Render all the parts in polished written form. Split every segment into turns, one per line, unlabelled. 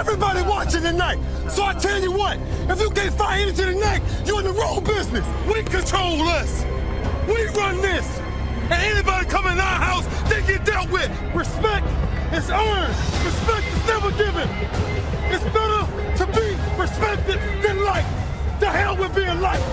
everybody watching tonight. So I tell you what, if you can't fight Haney to the neck, you're in the wrong business. We control us. We run this. And anybody come in our house, they get dealt with. Respect is earned. Respect is never given. It's better to be respected than liked. The hell with being liked.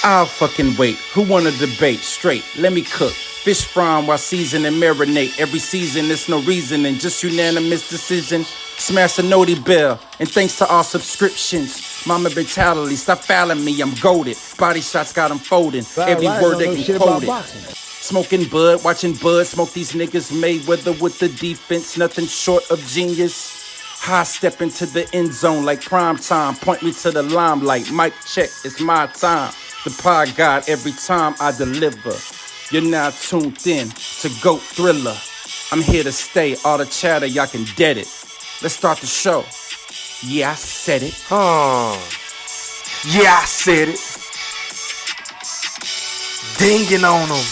I'll fucking wait. Who wanna debate? Straight, let me cook. Fish fry while season and marinate. Every season, there's no reasoning, just unanimous decision. Smash the noti bell, and thanks to all subscriptions. Mama mentality, stop fouling me, I'm goated. Body shots got them folding. Every word they can quote it. Smoking bud, watching bud, smoke these niggas Mayweather with the defense, nothing short of genius. High step into the end zone like prime time. Point me to the limelight. Mic check, it's my time. The pod god every time I deliver. You're now tuned in to GOAT Thriller. I'm here to stay. All the chatter, y'all can dead it. Let's start the show. Yeah, I said it.
Yeah, I said it. Dinging on them.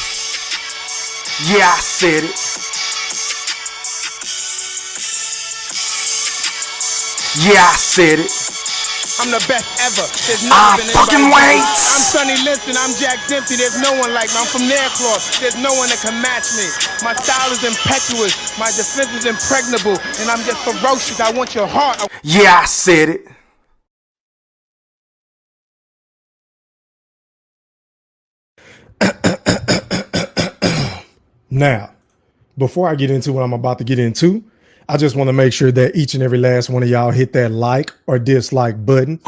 Yeah, I said it. Yeah, I said it.
I'm the best ever. There's never been
fucking
anybody.
wait.
I'm Sonny Liston. I'm Jack Dempsey. There's no one like me. I'm from Nairclaw. There's no one that can match me. My style is impetuous. My defense is impregnable. And I'm just ferocious. I want your heart.
Yeah, I said it.
Now, before I get into what I'm about to get into, I just want to make sure that each and every last one of y'all hit that like or dislike button.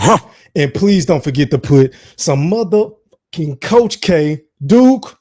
And please don't forget to put some motherfucking Coach K, Duke,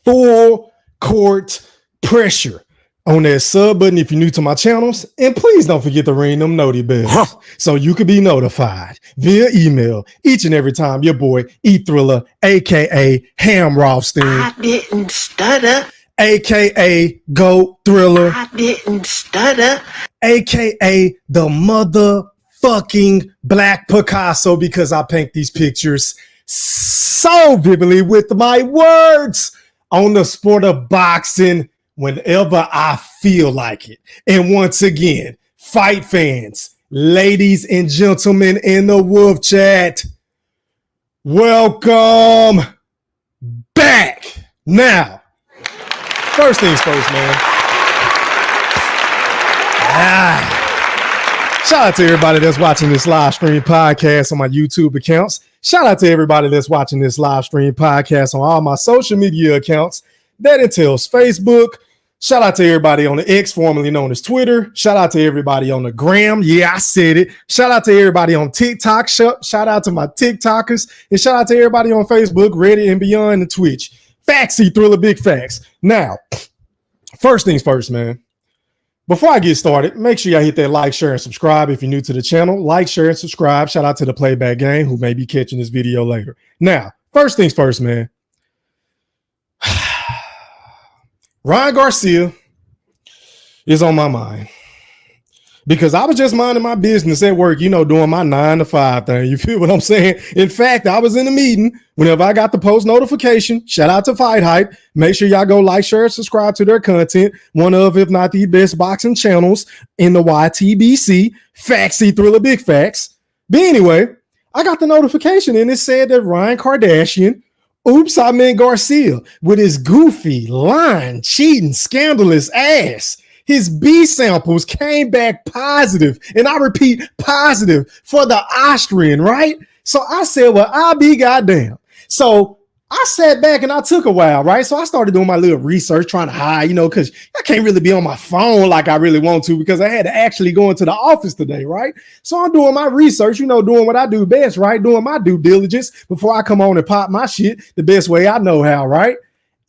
full court pressure on that sub button if you're new to my channels. And please don't forget to ring them noti bells so you can be notified via email each and every time your boy E Thriller, aka Ham Rothstein.
I didn't stutter.
AKA GOAT Thriller,
I didn't stutter.
AKA the motherfucking Black Picasso, because I paint these pictures so vividly with my words on the sport of boxing whenever I feel like it. And once again, fight fans, ladies and gentlemen in the Wolf Chat, welcome back. Now, first things first, man. Shout out to everybody that's watching this live stream podcast on my YouTube accounts. Shout out to everybody that's watching this live stream podcast on all my social media accounts. That entails Facebook. Shout out to everybody on the X, formerly known as Twitter. Shout out to everybody on the Gram. Yeah, I said it. Shout out to everybody on TikTok. Shout out to my TikTokers. And shout out to everybody on Facebook, Reddit, and beyond, and Twitch. Faxy Thriller, big facts. Now, first things first, man. Before I get started, make sure y'all hit that like, share, and subscribe if you're new to the channel. Like, share, and subscribe. Shout out to the Playback Game who may be catching this video later. Now, first things first, man. Ryan Garcia is on my mind because I was just minding my business at work, you know, doing my 9 to 5 thing. You feel what I'm saying? In fact, I was in a meeting whenever I got the post notification. Shout out to Fight Hype. Make sure y'all go like, share, and subscribe to their content. One of, if not the best boxing channels in the YTBC. Faxy Thriller, big facts. But anyway, I got the notification and it said that Ryan Kardashian, oops, I meant Garcia, with his goofy, lying, cheating, scandalous ass, his B samples came back positive, and I repeat, positive for the Austrian, right? So I said, well, I'll be goddamn. So I sat back and I took a while, right? So I started doing my little research, trying to hide, you know, because I can't really be on my phone like I really want to because I had to actually go into the office today, right? So I'm doing my research, you know, doing what I do best, right? Doing my due diligence before I come on and pop my shit the best way I know how, right?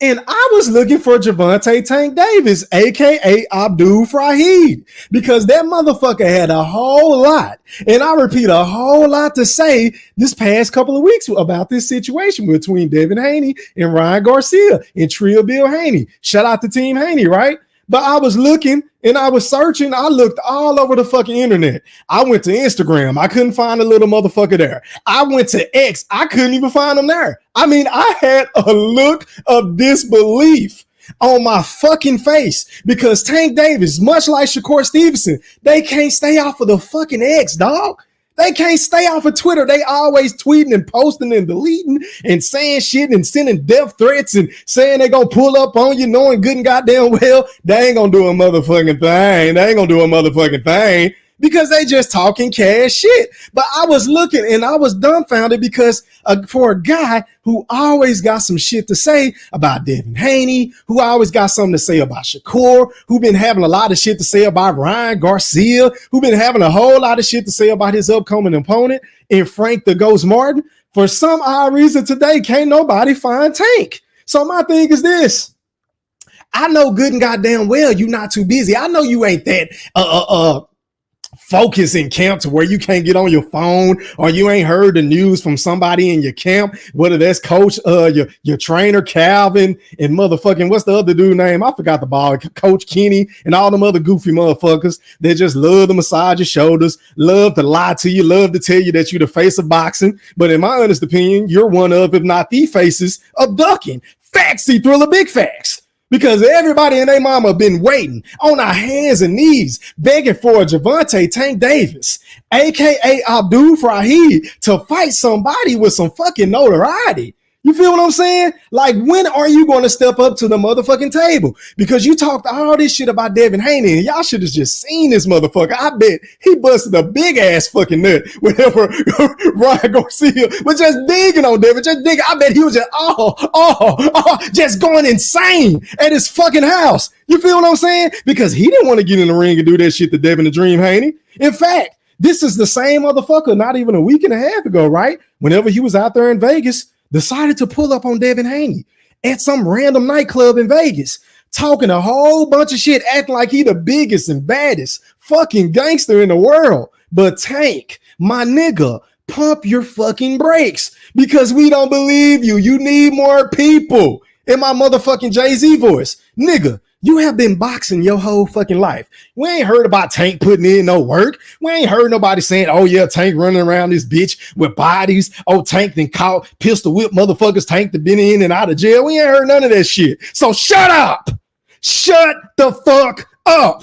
And I was looking for Gervonta Tank Davis, aka Abdul Fraudhid, because that motherfucker had a whole lot, and I repeat, a whole lot to say this past couple of weeks about this situation between Devin Haney and Ryan Garcia and Trill Bill Haney. Shout out to Team Haney, right? But I was looking and I was searching. I looked all over the fucking internet. I went to Instagram. I couldn't find a little motherfucker there. I went to X. I couldn't even find him there. I mean, I had a look of disbelief. on my fucking face because Tank Davis, much like Shakur Stevenson, they can't stay off of the fucking X, dog. They can't stay off of Twitter. They always tweeting and posting and deleting and saying shit and sending death threats and saying they gonna pull up on you knowing good and goddamn well they ain't gonna do a motherfucking thing. They ain't gonna do a motherfucking thing because they just talking cash shit. But I was looking and I was dumbfounded because for a guy who always got some shit to say about Devin Haney, who always got something to say about Shakur, who been having a lot of shit to say about Ryan Garcia, who been having a whole lot of shit to say about his upcoming opponent in Frank the Ghost Martin, for some odd reason today, can't nobody find Tank. So my thing is this. I know good and goddamn well you're not too busy. I know you ain't that focus in camp to where you can't get on your phone or you ain't heard the news from somebody in your camp, whether that's coach, your trainer, Calvin, and motherfucking, what's the other dude name? I forgot the ball, Coach Kenny, and all them other goofy motherfuckers that just love to massage your shoulders, love to lie to you, love to tell you that you're the face of boxing. But in my honest opinion, you're one of, if not the faces of ducking. Facts, Thriller, big facts. Because everybody and their mama been waiting on our hands and knees, begging for a Gervonta Tank Davis, a.k.a. Abdul Fraudhid, to fight somebody with some fucking notoriety. You feel what I'm saying? Like, when are you going to step up to the motherfucking table? Because you talked all this shit about Devin Haney, and y'all should have just seen this motherfucker. I bet he busted a big ass fucking nut whenever Ryan Garcia was just digging on Devin, just digging. I bet he was just just going insane at his fucking house. You feel what I'm saying? Because he didn't want to get in the ring and do that shit to Devin the Dream Haney. In fact, this is the same motherfucker not even a week and a half ago, right? Whenever he was out there in Vegas, decided to pull up on Devin Haney at some random nightclub in Vegas, talking a whole bunch of shit, acting like he the biggest and baddest fucking gangster in the world. But Tank, my nigga, pump your fucking brakes because we don't believe you. You need more people. In my motherfucking Jay-Z voice, nigga, you have been boxing your whole fucking life. We ain't heard about Tank putting in no work. We ain't heard nobody saying, oh yeah, Tank running around this bitch with bodies. Oh, Tank then caught pistol whip motherfuckers. Tank that been in and out of jail. We ain't heard none of that shit. So shut up. Shut the fuck up.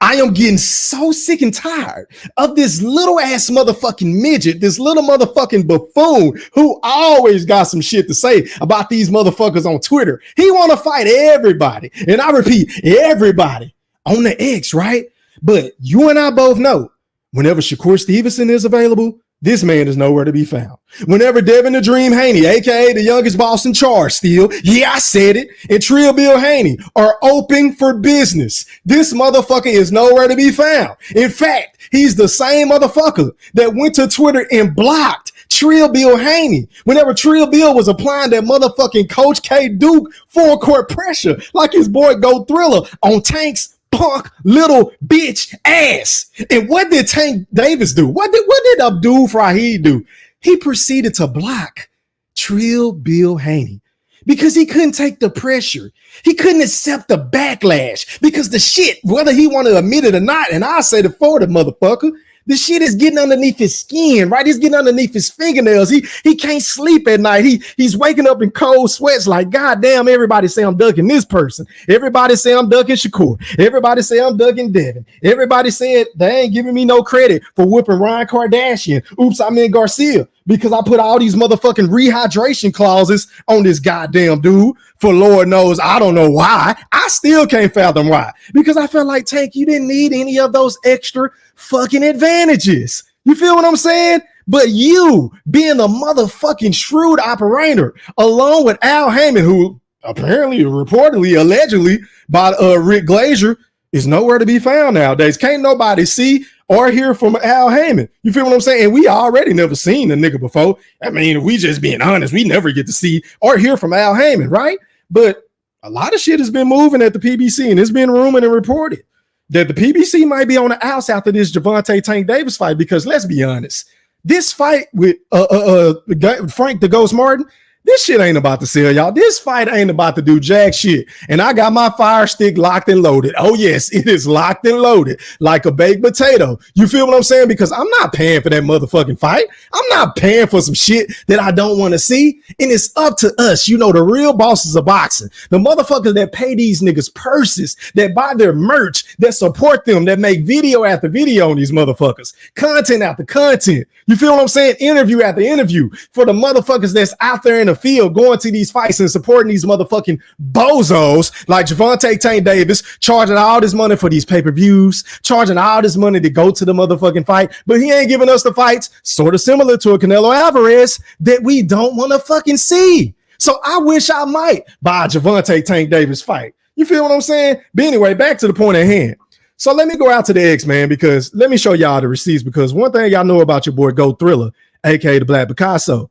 I am getting so sick and tired of this little ass motherfucking midget, this little motherfucking buffoon who always got some shit to say about these motherfuckers on Twitter. He want to fight everybody. And I repeat, everybody on the X, right? But you and I both know whenever Shakur Stevenson is available, this man is nowhere to be found. Whenever Devin the Dream Haney, a.k.a. the youngest boss in charge still, yeah, I said it, and Trill Bill Haney are open for business, this motherfucker is nowhere to be found. In fact, he's the same motherfucker that went to Twitter and blocked Trill Bill Haney whenever Trill Bill was applying that motherfucking Coach K Duke full court pressure like his boy Go Thriller on Tank's punk little bitch ass. And what did Tank Davis do? What did Abdul Fraudhid do? He proceeded to block Trill Bill Haney because he couldn't take the pressure. He couldn't accept the backlash because the shit, whether he want to admit it or not, and I say it for the motherfucker, the shit is getting underneath his skin, right? He's getting underneath his fingernails. He can't sleep at night. He's waking up in cold sweats like, God damn, everybody say I'm ducking this person. Everybody say I'm ducking Shakur. Everybody say I'm ducking Devin. Everybody said they ain't giving me no credit for whipping Ryan Kardashian. Oops, I meant Garcia, because I put all these motherfucking rehydration clauses on this goddamn dude for Lord knows, I don't know why. I still can't fathom why. Because I felt like, Tank, you didn't need any of those extra fucking advantages. You feel what I'm saying? But you, being the motherfucking shrewd operator, along with Al Heyman, who apparently, reportedly, allegedly, by Rick Glazier, is nowhere to be found nowadays. Can't nobody see or hear from Al Heyman. You feel what I'm saying? And we already never seen the nigga before. I mean, we just being honest, we never get to see or hear from Al Heyman, right? But a lot of shit has been moving at the PBC, and it's been rumored and reported that the PBC might be on the outs after this Gervonta Tank Davis fight, because let's be honest, this fight with Frank the Ghost Martin, This shit ain't about to sell, y'all. This fight ain't about to do jack shit. And I got my fire stick locked and loaded. Oh, yes, it is locked and loaded like a baked potato. You feel what I'm saying? Because I'm not paying for that motherfucking fight. I'm not paying for some shit that I don't want to see. And it's up to us, you know, the real bosses of boxing, the motherfuckers that pay these niggas purses, that buy their merch, that support them, that make video after video on these motherfuckers, content after content. You feel what I'm saying? Interview after interview for the motherfuckers that's out there in the field going to these fights and supporting these motherfucking bozos like Gervonta Tank Davis, charging all this money for these pay-per-views, charging all this money to go to the motherfucking fight, but he ain't giving us the fights sort of similar to a Canelo Alvarez that we don't want to fucking see. So I wish I might buy a Gervonta Tank Davis fight. You feel what I'm saying? But anyway, back to the point at hand. So let me go out to the X, man, because let me show y'all the receipts, because one thing y'all know about your boy Go Thriller, aka the Black Picasso,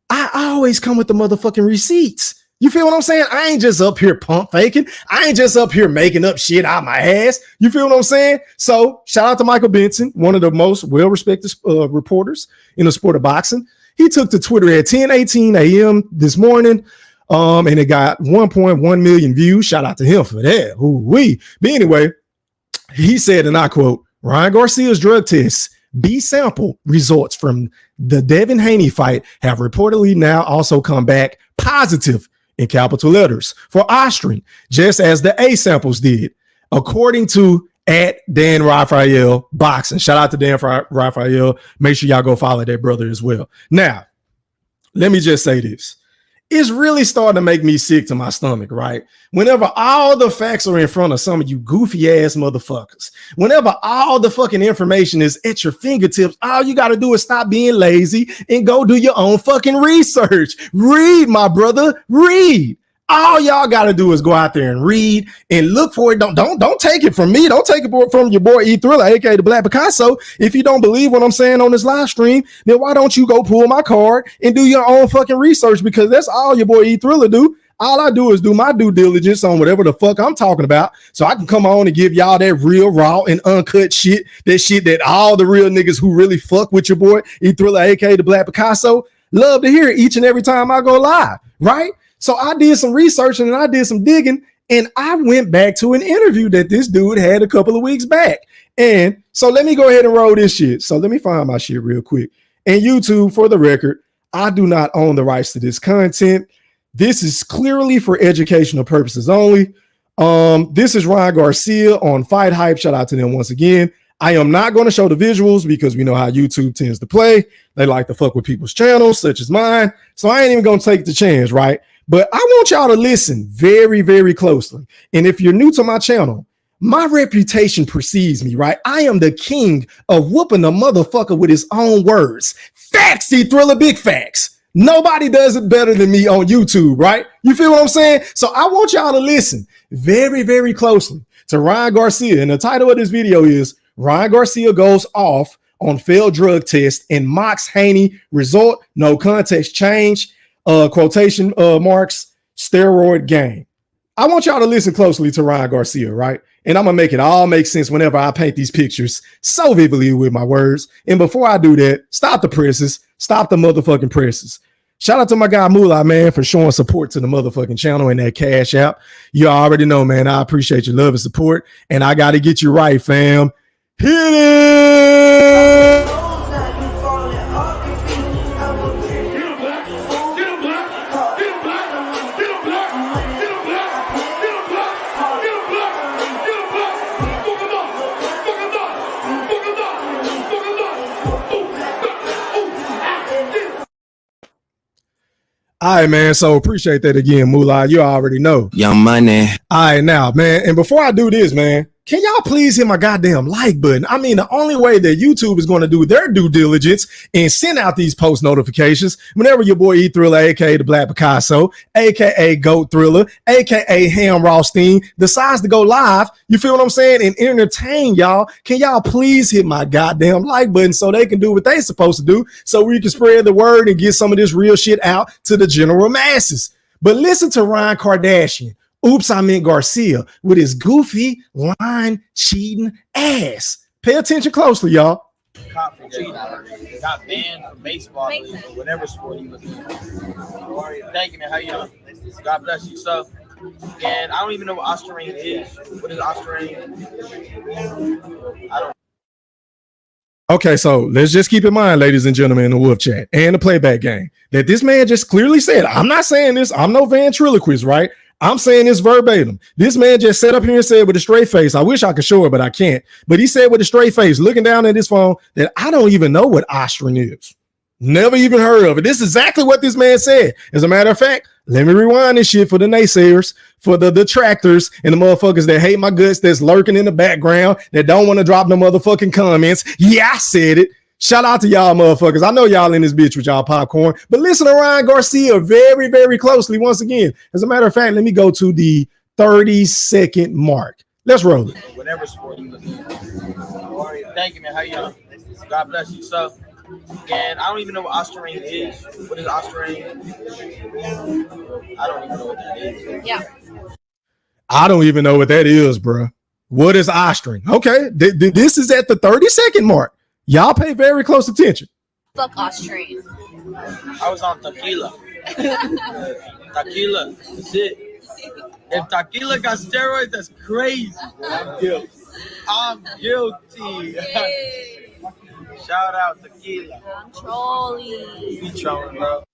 I always come with the motherfucking receipts. You feel what I'm saying? I ain't just up here pump faking. I ain't just up here making up shit out my ass. You feel what I'm saying? So shout out to Michael Benson, one of the most well-respected reporters in the sport of boxing. He took to Twitter at 10:18 a.m. this morning, and it got 1.1 million views. Shout out to him for that. Ooh-wee. But anyway, he said, and I quote, Ryan Garcia's drug tests B sample results from the Devin Haney fight have reportedly now also come back positive in capital letters for Austrian, just as the A samples did, according to at Dan Raphael Boxing. Shout out to Dan Raphael. Make sure y'all go follow that brother as well. Now, let me just say this. It's really starting to make me sick to my stomach, right? Whenever all the facts are in front of some of you goofy ass motherfuckers, whenever all the fucking information is at your fingertips, all you got to do is stop being lazy and go do your own fucking research. Read, my brother, read. All y'all got to do is go out there and read and look for it. Don't take it from me. Don't take it from your boy E Thriller, aka the Black Picasso. If you don't believe what I'm saying on this live stream, then why don't you go pull my card and do your own fucking research? Because that's all your boy E Thriller do. All I do is do my due diligence on whatever the fuck I'm talking about, so I can come on and give y'all that real, raw, and uncut shit. That shit that all the real niggas who really fuck with your boy E Thriller, aka the Black Picasso, love to hear each and every time I go live, right? So I did some research and I did some digging, and I went back to an interview that this dude had a couple of weeks back. And so let me go ahead and roll this shit. So let me find my shit real quick. And YouTube, for the record, I do not own the rights to this content. This is clearly for educational purposes only. This is Ryan Garcia on Fight Hype. Shout out to them once again. I am not going to show the visuals because we know how YouTube tends to play. They like to fuck with people's channels, such as mine. So I ain't even going to take the chance, right? But I want y'all to listen very, very closely. And if you're new to my channel, my reputation precedes me, right? I am the king of whooping a motherfucker with his own words. Facts, E Thriller, big facts. Nobody does it better than me on YouTube, right? You feel what I'm saying? So I want y'all to listen very, very closely to Ryan Garcia. And the title of this video is Ryan Garcia goes off on failed drug test and mocks Haney result, no context change. Quotation marks, steroid game. I want y'all to listen closely to Ryan Garcia, right? And I'm gonna make it all make sense whenever I paint these pictures so vividly with my words. And before I do that, stop the presses, stop the motherfucking presses. Shout out to my guy Moolah, man, for showing support to the motherfucking channel and that cash app. You already know, man, I appreciate your love and support, and I gotta get you right, fam. Hit it! All right, man. So appreciate that again, Moolah. You already know.
Young money.
All right, now, man. And before I do this, man, can y'all please hit my goddamn like button? I mean, the only way that YouTube is going to do their due diligence and send out these post notifications whenever your boy E Thriller, aka the Black Picasso, aka Goat Thriller, aka Ham Rothstein, decides to go live, you feel what I'm saying, and entertain y'all. Can y'all please hit my goddamn like button so they can do what they supposed to do, so we can spread the word and get some of this real shit out to the general masses. But listen to Ryan Kardashian. Oops, I meant Garcia with his goofy line cheating ass. Pay attention closely, y'all.
Caught for cheating. Got banned from baseball league or whatever sport he was in. Thank you, man. How you doing? God bless you. So, and I don't even know what Australian is. What is Australian? I don't.
Okay, so let's just keep in mind, ladies and gentlemen, in the Wolf Chat and the playback game, that this man just clearly said, I'm not saying this, I'm no ventriloquist, right? I'm saying this verbatim. This man just sat up here and said with a straight face, I wish I could show it, but I can't. But he said with a straight face, looking down at his phone, that I don't even know what Austrian is. Never even heard of it. This is exactly what this man said. As a matter of fact, let me rewind this shit for the naysayers, for the detractors, and the motherfuckers that hate my guts, that's lurking in the background, that don't want to drop no motherfucking comments. Yeah, I said it. Shout out to y'all motherfuckers. I know y'all in this bitch with y'all popcorn, but listen to Ryan Garcia very, very closely once again. As a matter of fact, let me go to the 30-second mark. Let's roll it.
Whatever sport he was in. Thank you, man. How you doing? God bless you. So, and I don't even know what Australian is. What is Australian? I don't even know what that is.
Yeah.
I don't even know what that is, bro. What is Austrian? Okay, this is at the 30-second mark. Y'all pay very close attention.
Fuck Austrian.
I was on tequila. Tequila. That's it. If tequila got steroids, that's crazy. I'm guilty. I'm guilty. Shout out tequila.
I'm trolling.
You trolling, bro.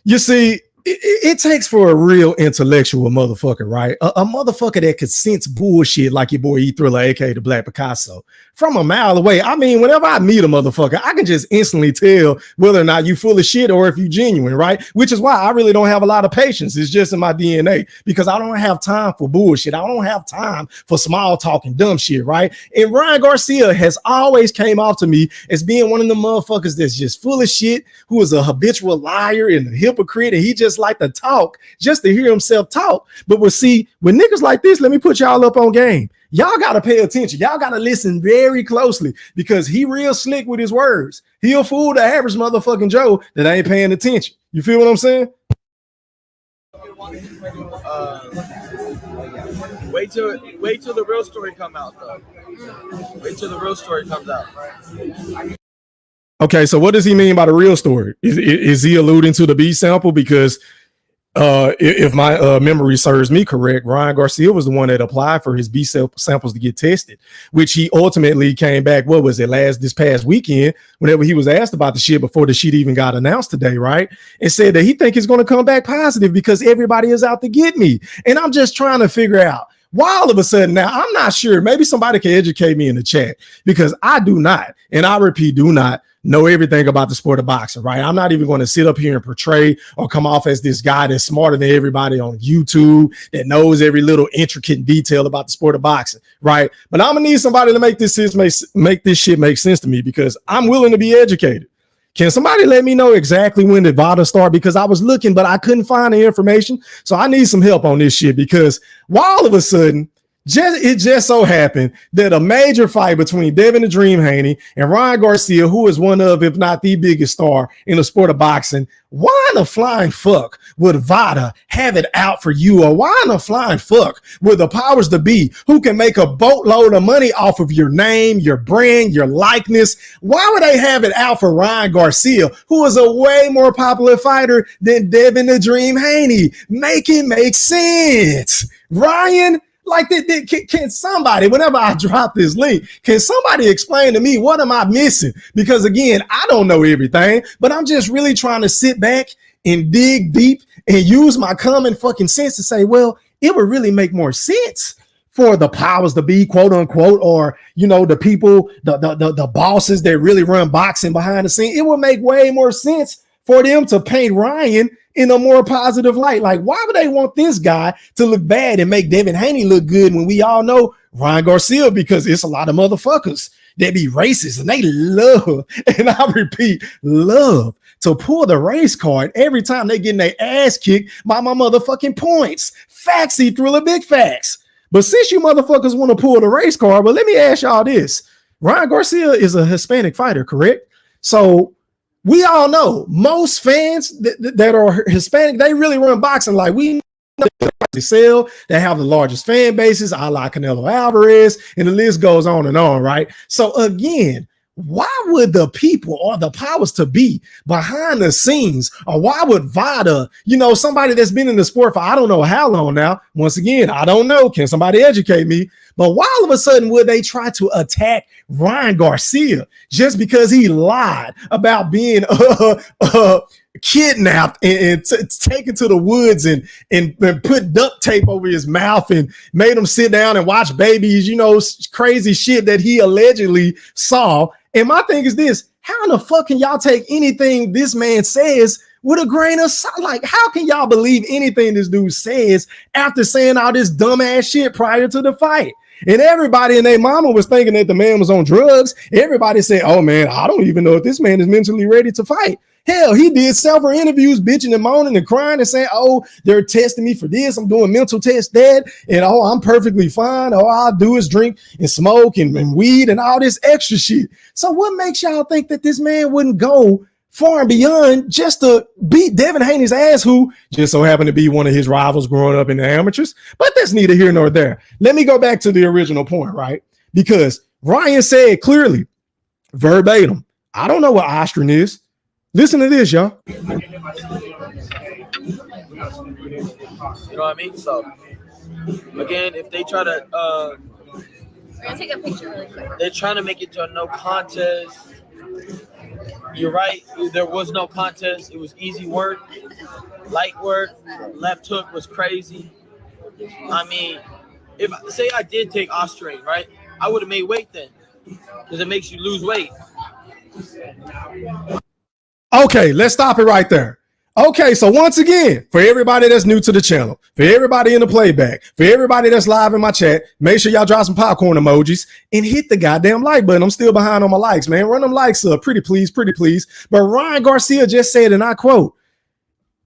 You see, it takes for a real intellectual motherfucker, right? A motherfucker that could sense bullshit like your boy E Thriller, aka the Black Picasso, from a mile away. I mean, whenever I meet a motherfucker, I can just instantly tell whether or not you full of shit or if you genuine, right? Which is why I really don't have a lot of patience. It's just in my DNA, because I don't have time for bullshit. I don't have time for small talk and dumb shit, right? And Ryan Garcia has always came off to me as being one of the motherfuckers that's just full of shit, who is a habitual liar and a hypocrite, and he just like to talk just to hear himself talk. But we'll see, with niggas like this, let me put y'all up on game. Y'all got to pay attention. Y'all got to listen very closely, because he real slick with his words. He'll fool the average motherfucking Joe that ain't paying attention. You feel what I'm saying?
Wait till the real story come out, though. Wait till the real story comes out.
Okay, so what does he mean by the real story? Is he alluding to the B sample? Because if my memory serves me correct, Ryan Garcia was the one that applied for his B samples to get tested, which he ultimately came back, what was it, this past weekend, whenever he was asked about the shit before the shit even got announced today, right? And said that he think it's going to come back positive because everybody is out to get me. And I'm just trying to figure out why all of a sudden now, I'm not sure, maybe somebody can educate me in the chat, because I do not, and I repeat, do not know everything about the sport of boxing, right? I'm not even going to sit up here and portray or come off as this guy that's smarter than everybody on YouTube, that knows every little intricate detail about the sport of boxing, right? But I'm gonna need somebody to make this shit make sense to me, because I'm willing to be educated. Can somebody let me know exactly when did VADA start? Because I was looking, but I couldn't find the information. So I need some help on this shit, because why all of a sudden, it just so happened that a major fight between Devin the Dream Haney and Ryan Garcia, who is one of, if not the biggest star in the sport of boxing, why in the flying fuck would VADA have it out for you? Or why in the flying fuck would the powers to be, who can make a boatload of money off of your name, your brand, your likeness, why would they have it out for Ryan Garcia, who is a way more popular fighter than Devin the Dream Haney? Make it make sense. Ryan, like, can somebody, whenever I drop this link, can somebody explain to me what am I missing? Because again, I don't know everything, but I'm just really trying to sit back and dig deep and use my common fucking sense to say, well, it would really make more sense for the powers to be, quote unquote, or, you know, the people, the bosses that really run boxing behind the scene. It would make way more sense for them to paint Ryan in a more positive light. Like, why would they want this guy to look bad and make Devin Haney look good when we all know Ryan Garcia? Because it's a lot of motherfuckers that be racist and they love, and I repeat, love to pull the race card every time they getting their ass kicked by my motherfucking points. Facts, he threw a big facts. But since you motherfuckers want to pull the race card, well, let me ask y'all this. Ryan Garcia is a Hispanic fighter, correct? So we all know most fans that are Hispanic, they really run boxing like we know. They sell, they have the largest fan bases, a la Canelo Alvarez, and the list goes on and on, right? So again, why would the people or the powers to be behind the scenes, or why would VADA, somebody that's been in the sport for I don't know how long now, once again, I don't know, can somebody educate me? But why all of a sudden would they try to attack Ryan Garcia just because he lied about being kidnapped and taken to the woods and put duct tape over his mouth and made him sit down and watch babies, crazy shit that he allegedly saw? And my thing is this: how in the fuck can y'all take anything this man says with a grain of salt? Like, how can y'all believe anything this dude says after saying all this dumbass shit prior to the fight? And everybody and their mama was thinking that the man was on drugs. Everybody said, oh man, I don't even know if this man is mentally ready to fight. Hell, he did several interviews bitching and moaning and crying and saying, oh, they're testing me for this. I'm doing mental tests, that. And oh, I'm perfectly fine. All I do is drink and smoke and weed and all this extra shit. So what makes y'all think that this man wouldn't go far and beyond just to beat Devin Haney's ass, who just so happened to be one of his rivals growing up in the amateurs? But that's neither here nor there. Let me go back to the original point, right? Because Ryan said clearly, verbatim, I don't know what Austrian is. Listen to this, y'all.
You know what I mean? So, again, if they try to...
We're going to take a picture really quick.
They're trying to make it to a no contest. You're right. There was no contest. It was easy work, light work. Left hook was crazy. I mean, if say I did take Austrian, right, I would have made weight then, because it makes you lose weight.
Okay, let's stop it right there. Okay, so once again, for everybody that's new to the channel, for everybody in the playback, for everybody that's live in my chat, make sure y'all drop some popcorn emojis and hit the goddamn like button. I'm still behind on my likes, man. Run them likes up, pretty please. But Ryan Garcia just said, and I quote,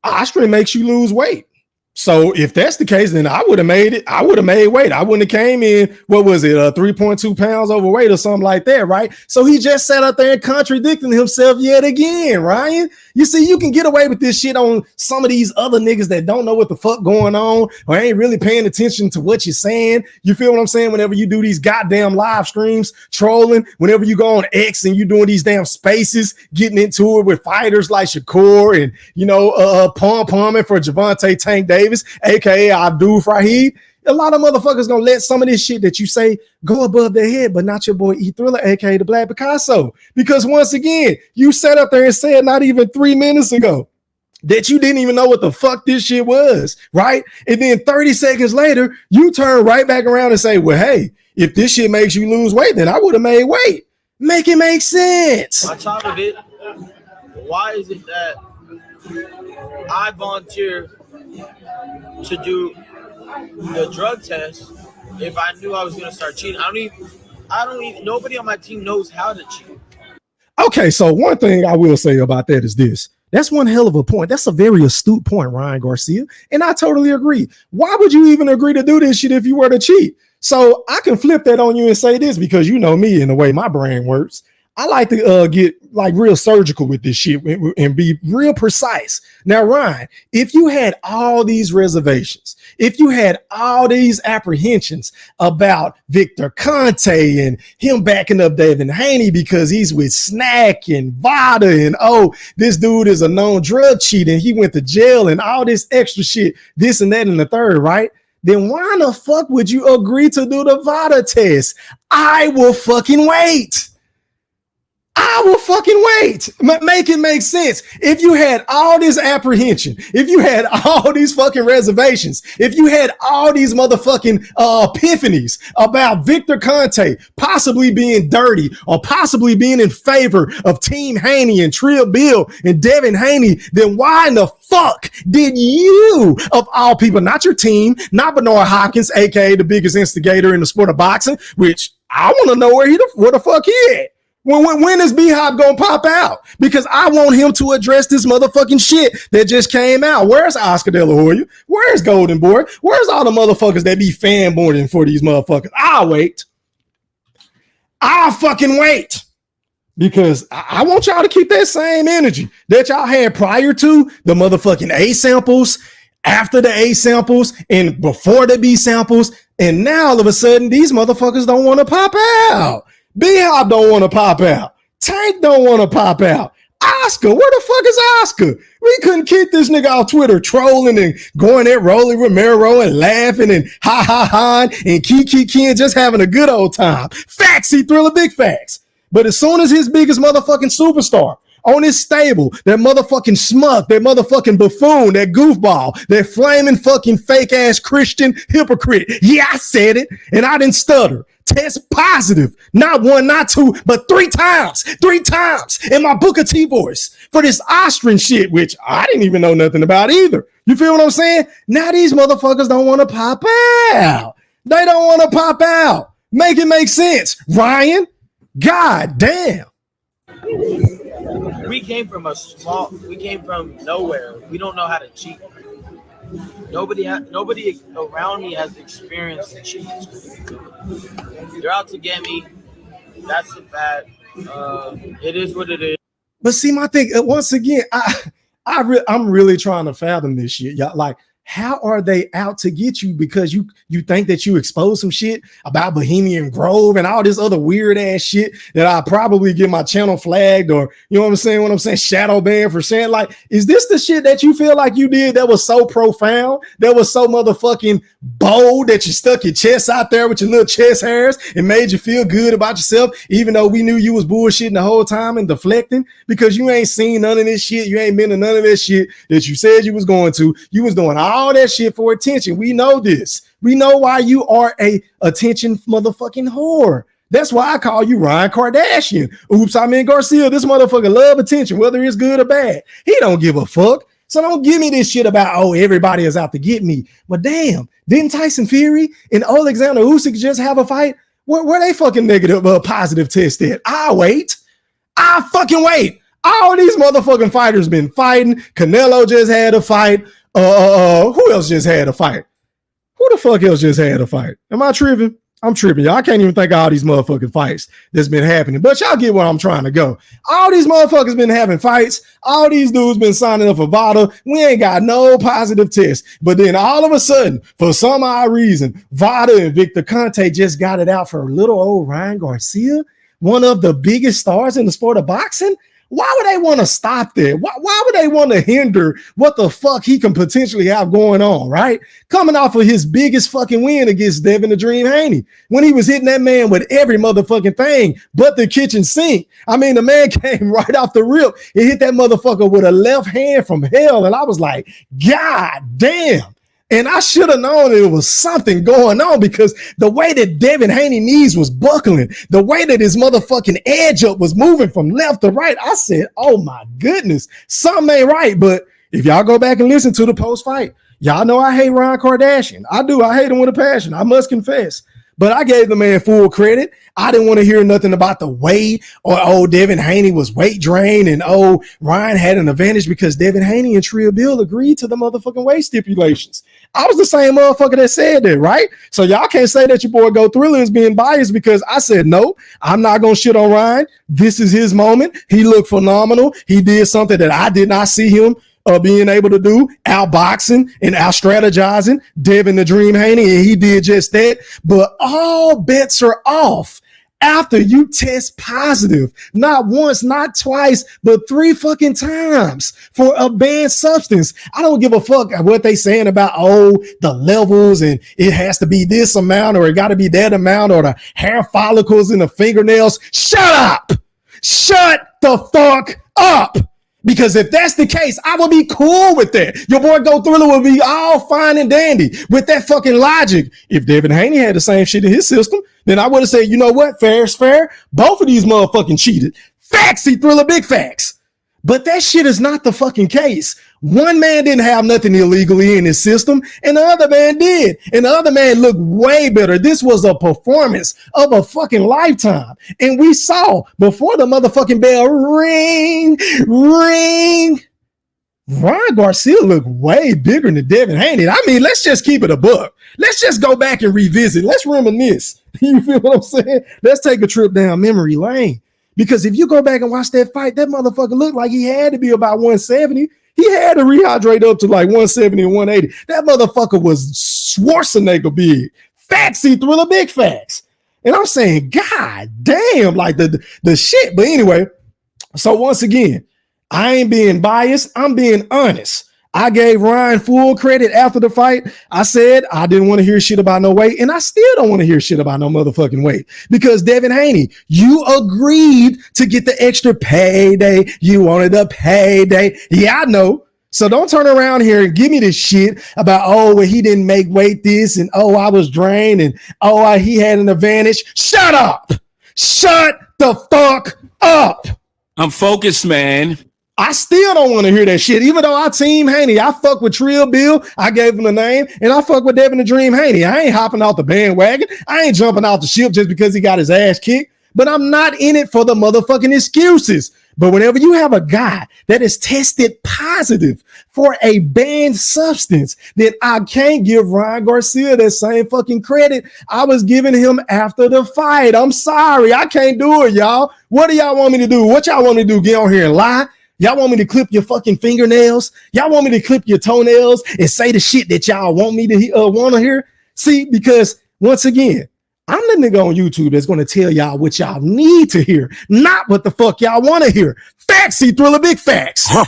Austrian makes you lose weight. So if that's the case, then I would have made it. I would have made weight. I wouldn't have came in, 3.2 pounds overweight or something like that, right? So he just sat up there and contradicting himself yet again, Ryan. You see, you can get away with this shit on some of these other niggas that don't know what the fuck going on or ain't really paying attention to what you're saying. You feel what I'm saying? Whenever you do these goddamn live streams, trolling, whenever you go on X and you doing these damn spaces, getting into it with fighters like Shakur and, pom-pomming for Gervonta Tank Davis, aka Abdul Fraudhid. A lot of motherfuckers gonna let some of this shit that you say go above their head, but not your boy E Thriller, aka the Black Picasso. Because once again, you sat up there and said not even 3 minutes ago that you didn't even know what the fuck this shit was, right? And then 30 seconds later, you turn right back around and say, well, hey, if this shit makes you lose weight, then I would have made weight. Make it make sense.
On top of it, why is it that I volunteer to do the drug test if I knew I was going to start cheating? I don't even, nobody on my team knows how to cheat.
Okay, so one thing I will say about that is this. That's one hell of a point. That's a very astute point, Ryan Garcia. And I totally agree. Why would you even agree to do this shit if you were to cheat? So I can flip that on you and say this, because you know me and the way my brain works. I like to get like real surgical with this shit and be real precise. Now, Ryan, if you had all these reservations, if you had all these apprehensions about Victor Conte and him backing up Devin Haney because he's with Snack and VADA and, oh, this dude is a known drug cheat and he went to jail and all this extra shit, this and that and the third, right? Then why the fuck would you agree to do the VADA test? I will fucking wait. I will fucking wait. Make it make sense. If you had all this apprehension, if you had all these fucking reservations, if you had all these motherfucking epiphanies about Victor Conte possibly being dirty or possibly being in favor of Team Haney and Trill Bill and Devin Haney, then why in the fuck did you, of all people, not your team, not Bernard Hopkins, aka the biggest instigator in the sport of boxing, which I want to know where the fuck he at? When is B-Hop gonna pop out? Because I want him to address this motherfucking shit that just came out. Where's Oscar De La Hoya? Where's Golden Boy? Where's all the motherfuckers that be fanboying for these motherfuckers? I'll wait. I'll fucking wait. Because I want y'all to keep that same energy that y'all had prior to the motherfucking A samples, after the A samples, and before the B samples. And now all of a sudden, these motherfuckers don't want to pop out. B-Hop don't want to pop out. Tank don't want to pop out. Oscar, where the fuck is Oscar? We couldn't keep this nigga on Twitter trolling and going at Rolly Romero and laughing and ha and kiki and just having a good old time. Facts, he Thriller, big facts. But as soon as his biggest motherfucking superstar on his stable, that motherfucking schmuck, that motherfucking buffoon, that goofball, that flaming fucking fake ass Christian hypocrite. Yeah, I said it, and I didn't stutter. Test positive, not one, not two, but three times in my Booker T voice for this Austrian shit, which I didn't even know nothing about either. You feel what I'm saying? Now these motherfuckers don't want to pop out. They don't want to pop out. Make it make sense, Ryan. God damn.
We came from nowhere. We don't know how to cheat. Nobody around me has experienced cheats. They're out to get me. That's the fact. It is what it is.
But see, my thing, once again, I'm really trying to fathom this shit. Y'all, like, how are they out to get you because you think that you exposed some shit about Bohemian Grove and all this other weird ass shit that I probably get my channel flagged or, you know what I'm saying, shadow banned for saying? Like, is this the shit that you feel like you did that was so profound, that was so motherfucking bold that you stuck your chest out there with your little chest hairs and made you feel good about yourself, even though we knew you was bullshitting the whole time and deflecting because you ain't seen none of this shit. You ain't been to none of this shit that you said you was going to. You was doing all that shit for attention. We know this. We know why you are a attention motherfucking whore. That's why I call you Ryan Kardashian. Oops, I mean Garcia. This motherfucker love attention, whether it's good or bad. He don't give a fuck. So don't give me this shit about, oh, everybody is out to get me. But damn, didn't Tyson Fury and Alexander Usyk just have a fight? Where they fucking negative positive test at? I'll wait. I'll fucking wait. All these motherfucking fighters been fighting. Canelo just had a fight. Who else just had a fight? Who the fuck else just had a fight? Am I tripping? I'm tripping, y'all. I can't even think of all these motherfucking fights that's been happening. But y'all get where I'm trying to go. All these motherfuckers been having fights. All these dudes been signing up for VADA. We ain't got no positive test. But then all of a sudden, for some odd reason, VADA and Victor Conte just got it out for little old Ryan Garcia, one of the biggest stars in the sport of boxing. Why would they want to stop there? Why would they want to hinder what the fuck he can potentially have going on, right? Coming off of his biggest fucking win against Devin the Dream Haney, when he was hitting that man with every motherfucking thing but the kitchen sink. I mean, the man came right off the rip and hit that motherfucker with a left hand from hell. And I was like, God damn. And I should have known there was something going on because the way that Devin Haney knees was buckling, the way that his motherfucking edge up was moving from left to right, I said, oh my goodness, something ain't right. But if y'all go back and listen to the post-fight, y'all know I hate Ryan Kardashian. I do. I hate him with a passion. I must confess. But I gave the man full credit. I didn't want to hear nothing about the weight or, oh, Devin Haney was weight drained and, oh, Ryan had an advantage because Devin Haney and Tria Bill agreed to the motherfucking weight stipulations. I was the same motherfucker that said that, right? So y'all can't say that your boy Go Thriller is being biased because I said, no, I'm not going to shit on Ryan. This is his moment. He looked phenomenal. He did something that I did not see him being able to do, outboxing and out strategizing Devin the Dream Haney, and he did just that. But all bets are off after you test positive, not once, not twice, but 3 fucking times for a banned substance. I don't give a fuck what they saying about, oh, the levels and it has to be this amount or it got to be that amount or the hair follicles in the fingernails. Shut up. Shut the fuck up. Because if that's the case, I will be cool with that. Your boy Go Thriller will be all fine and dandy with that fucking logic. If Devin Haney had the same shit in his system, then I would have said, you know what? Fair is fair. Both of these motherfucking cheated. Factsy Thriller, big facts. But that shit is not the fucking case. One man didn't have nothing illegally in his system, and the other man did. And the other man looked way better. This was a performance of a fucking lifetime. And we saw before the motherfucking bell ring, Ryan Garcia looked way bigger than Devin Haney. I mean, let's just keep it a buck. Let's just go back and revisit. Let's reminisce. You feel what I'm saying? Let's take a trip down memory lane. Because if you go back and watch that fight, that motherfucker looked like he had to be about 170. He had to rehydrate up to like 170 and 180. That motherfucker was Schwarzenegger big. Fatsy Thriller, big facts. And I'm saying, God damn, like the shit. But anyway, so once again, I ain't being biased. I'm being honest. I gave Ryan full credit after the fight. I said I didn't want to hear shit about no weight, and I still don't want to hear shit about no motherfucking weight because Devin Haney, you agreed to get the extra payday. You wanted a payday. Yeah, I know. So don't turn around here and give me this shit about, oh, well, he didn't make weight this, and oh, I was drained, and oh, he had an advantage. Shut up. Shut the fuck up.
I'm focused, man.
I still don't want to hear that shit. Even though I team Haney, I fuck with Trill Bill. I gave him the name, and I fuck with Devin the Dream Haney. I ain't hopping off the bandwagon. I ain't jumping off the ship just because he got his ass kicked. But I'm not in it for the motherfucking excuses. But whenever you have a guy that is tested positive for a banned substance, then I can't give Ryan Garcia that same fucking credit I was giving him after the fight. I'm sorry. I can't do it, y'all. What do y'all want me to do? What y'all want me to do? Get on here and lie? Y'all want me to clip your fucking fingernails? Y'all want me to clip your toenails and say the shit that y'all want me to want to hear? See, because once again, I'm the nigga on YouTube that's going to tell y'all what y'all need to hear, not what the fuck y'all want to hear. Facts, Thriller, big facts. Huh.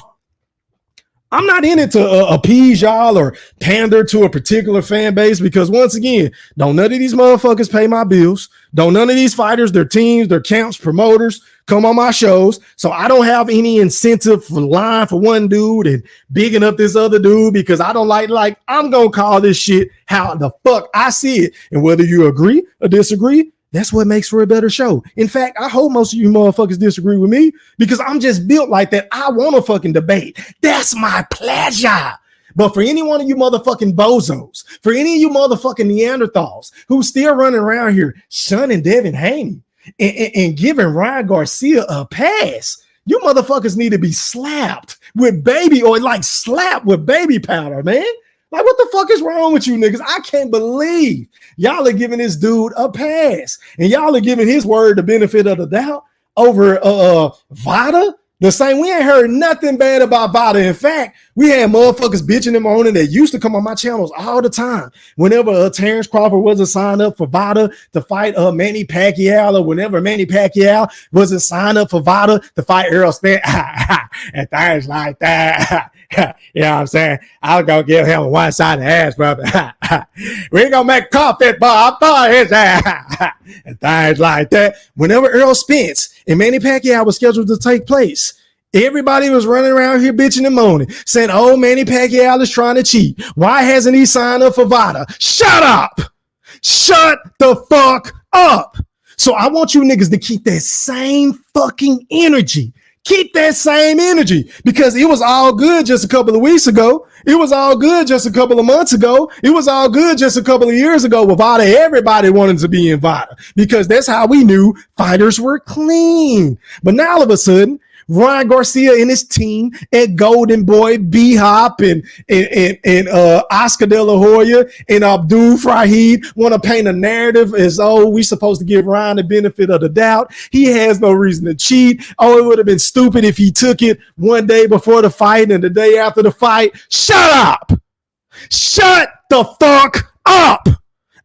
I'm not in it to appease y'all or pander to a particular fan base because once again, don't none of these motherfuckers pay my bills. Don't none of these fighters, their teams, their camps, promoters come on my shows. So I don't have any incentive for lying for one dude and bigging up this other dude because I don't like I'm going to call this shit how the fuck I see it. And whether you agree or disagree, that's what makes for a better show. In fact, I hope most of you motherfuckers disagree with me because I'm just built like that. I want to fucking debate. That's my pleasure. But for any one of you motherfucking bozos, for any of you motherfucking Neanderthals who's still running around here shunning Devin Haney and giving Ryan Garcia a pass, you motherfuckers need to be slapped with baby or like slapped with baby powder, man. Like, what the fuck is wrong with you niggas? I can't believe y'all are giving this dude a pass and y'all are giving his word the benefit of the doubt over Vada. The same, we ain't heard nothing bad about Vada. In fact, we had motherfuckers bitching him on it that used to come on my channels all the time. Whenever Terrence Crawford wasn't signed up for Vada to fight Manny Pacquiao, or whenever Manny Pacquiao wasn't signed up for Vada to fight Errol Spence, and things like that. You know what I'm saying? I was gonna give him a one-sided ass, brother. We ain't gonna make coffee, but I thought his ass. And things like that. Whenever Errol Spence and Manny Pacquiao was scheduled to take place, everybody was running around here bitching and moaning, saying, oh, Manny Pacquiao is trying to cheat. Why hasn't he signed up for Vada? Shut up! Shut the fuck up! So I want you niggas to keep that same fucking energy. Keep that same energy because it was all good just a couple of weeks ago. It was all good just a couple of months ago. It was all good just a couple of years ago with Vada. Everybody wanted to be in Vada because that's how we knew fighters were clean. But now all of a sudden, Ryan Garcia and his team at Golden Boy, B-Hop, and Oscar De La Hoya and Abdul Fraudhid want to paint a narrative as, oh, we supposed to give Ryan the benefit of the doubt. He has no reason to cheat. Oh, it would have been stupid if he took it one day before the fight and the day after the fight. Shut up. Shut the fuck up.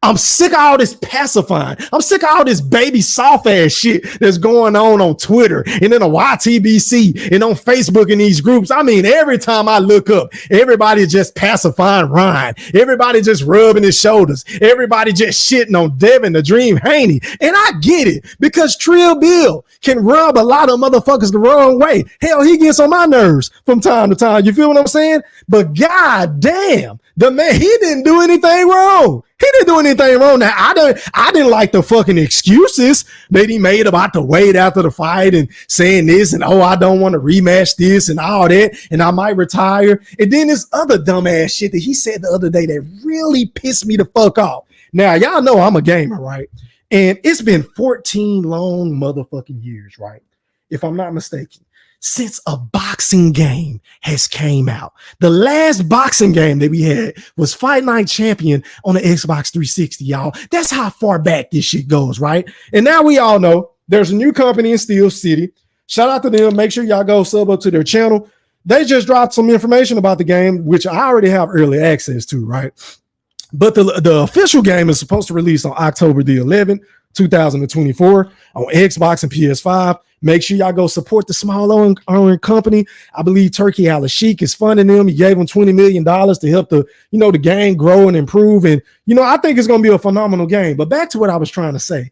I'm sick of all this pacifying. I'm sick of all this baby soft ass shit that's going on Twitter and in the YTBC and on Facebook in these groups. I mean, every time I look up, everybody just pacifying Ryan. Everybody just rubbing his shoulders. Everybody just shitting on Devin the Dream Haney. And I get it because Trill Bill can rub a lot of motherfuckers the wrong way. Hell, he gets on my nerves from time to time. You feel what I'm saying? But god damn, the man, he didn't do anything wrong. He didn't do anything wrong. Now, I didn't like the fucking excuses that he made about the weight after the fight and saying this and, oh, I don't want to rematch this and all that, and I might retire. And then this other dumbass shit that he said the other day that really pissed me the fuck off. Now, y'all know I'm a gamer, right? And it's been 14 long motherfucking years, right? If I'm not mistaken, since a boxing game has came out. The last boxing game that we had was Fight Night Champion on the Xbox 360, y'all. That's how far back this shit goes, right? And now we all know there's a new company in Steel City. Shout out to them. Make sure y'all go sub up to their channel. They just dropped some information about the game, which I already have early access to, right? But the official game is supposed to release on October the 11th, 2024 on Xbox and PS5. Make sure y'all go support the small owned company. I believe Turkey Al Sheikh is funding them. He gave them $20 million to help the game grow and improve. And, I think it's going to be a phenomenal game. But back to what I was trying to say.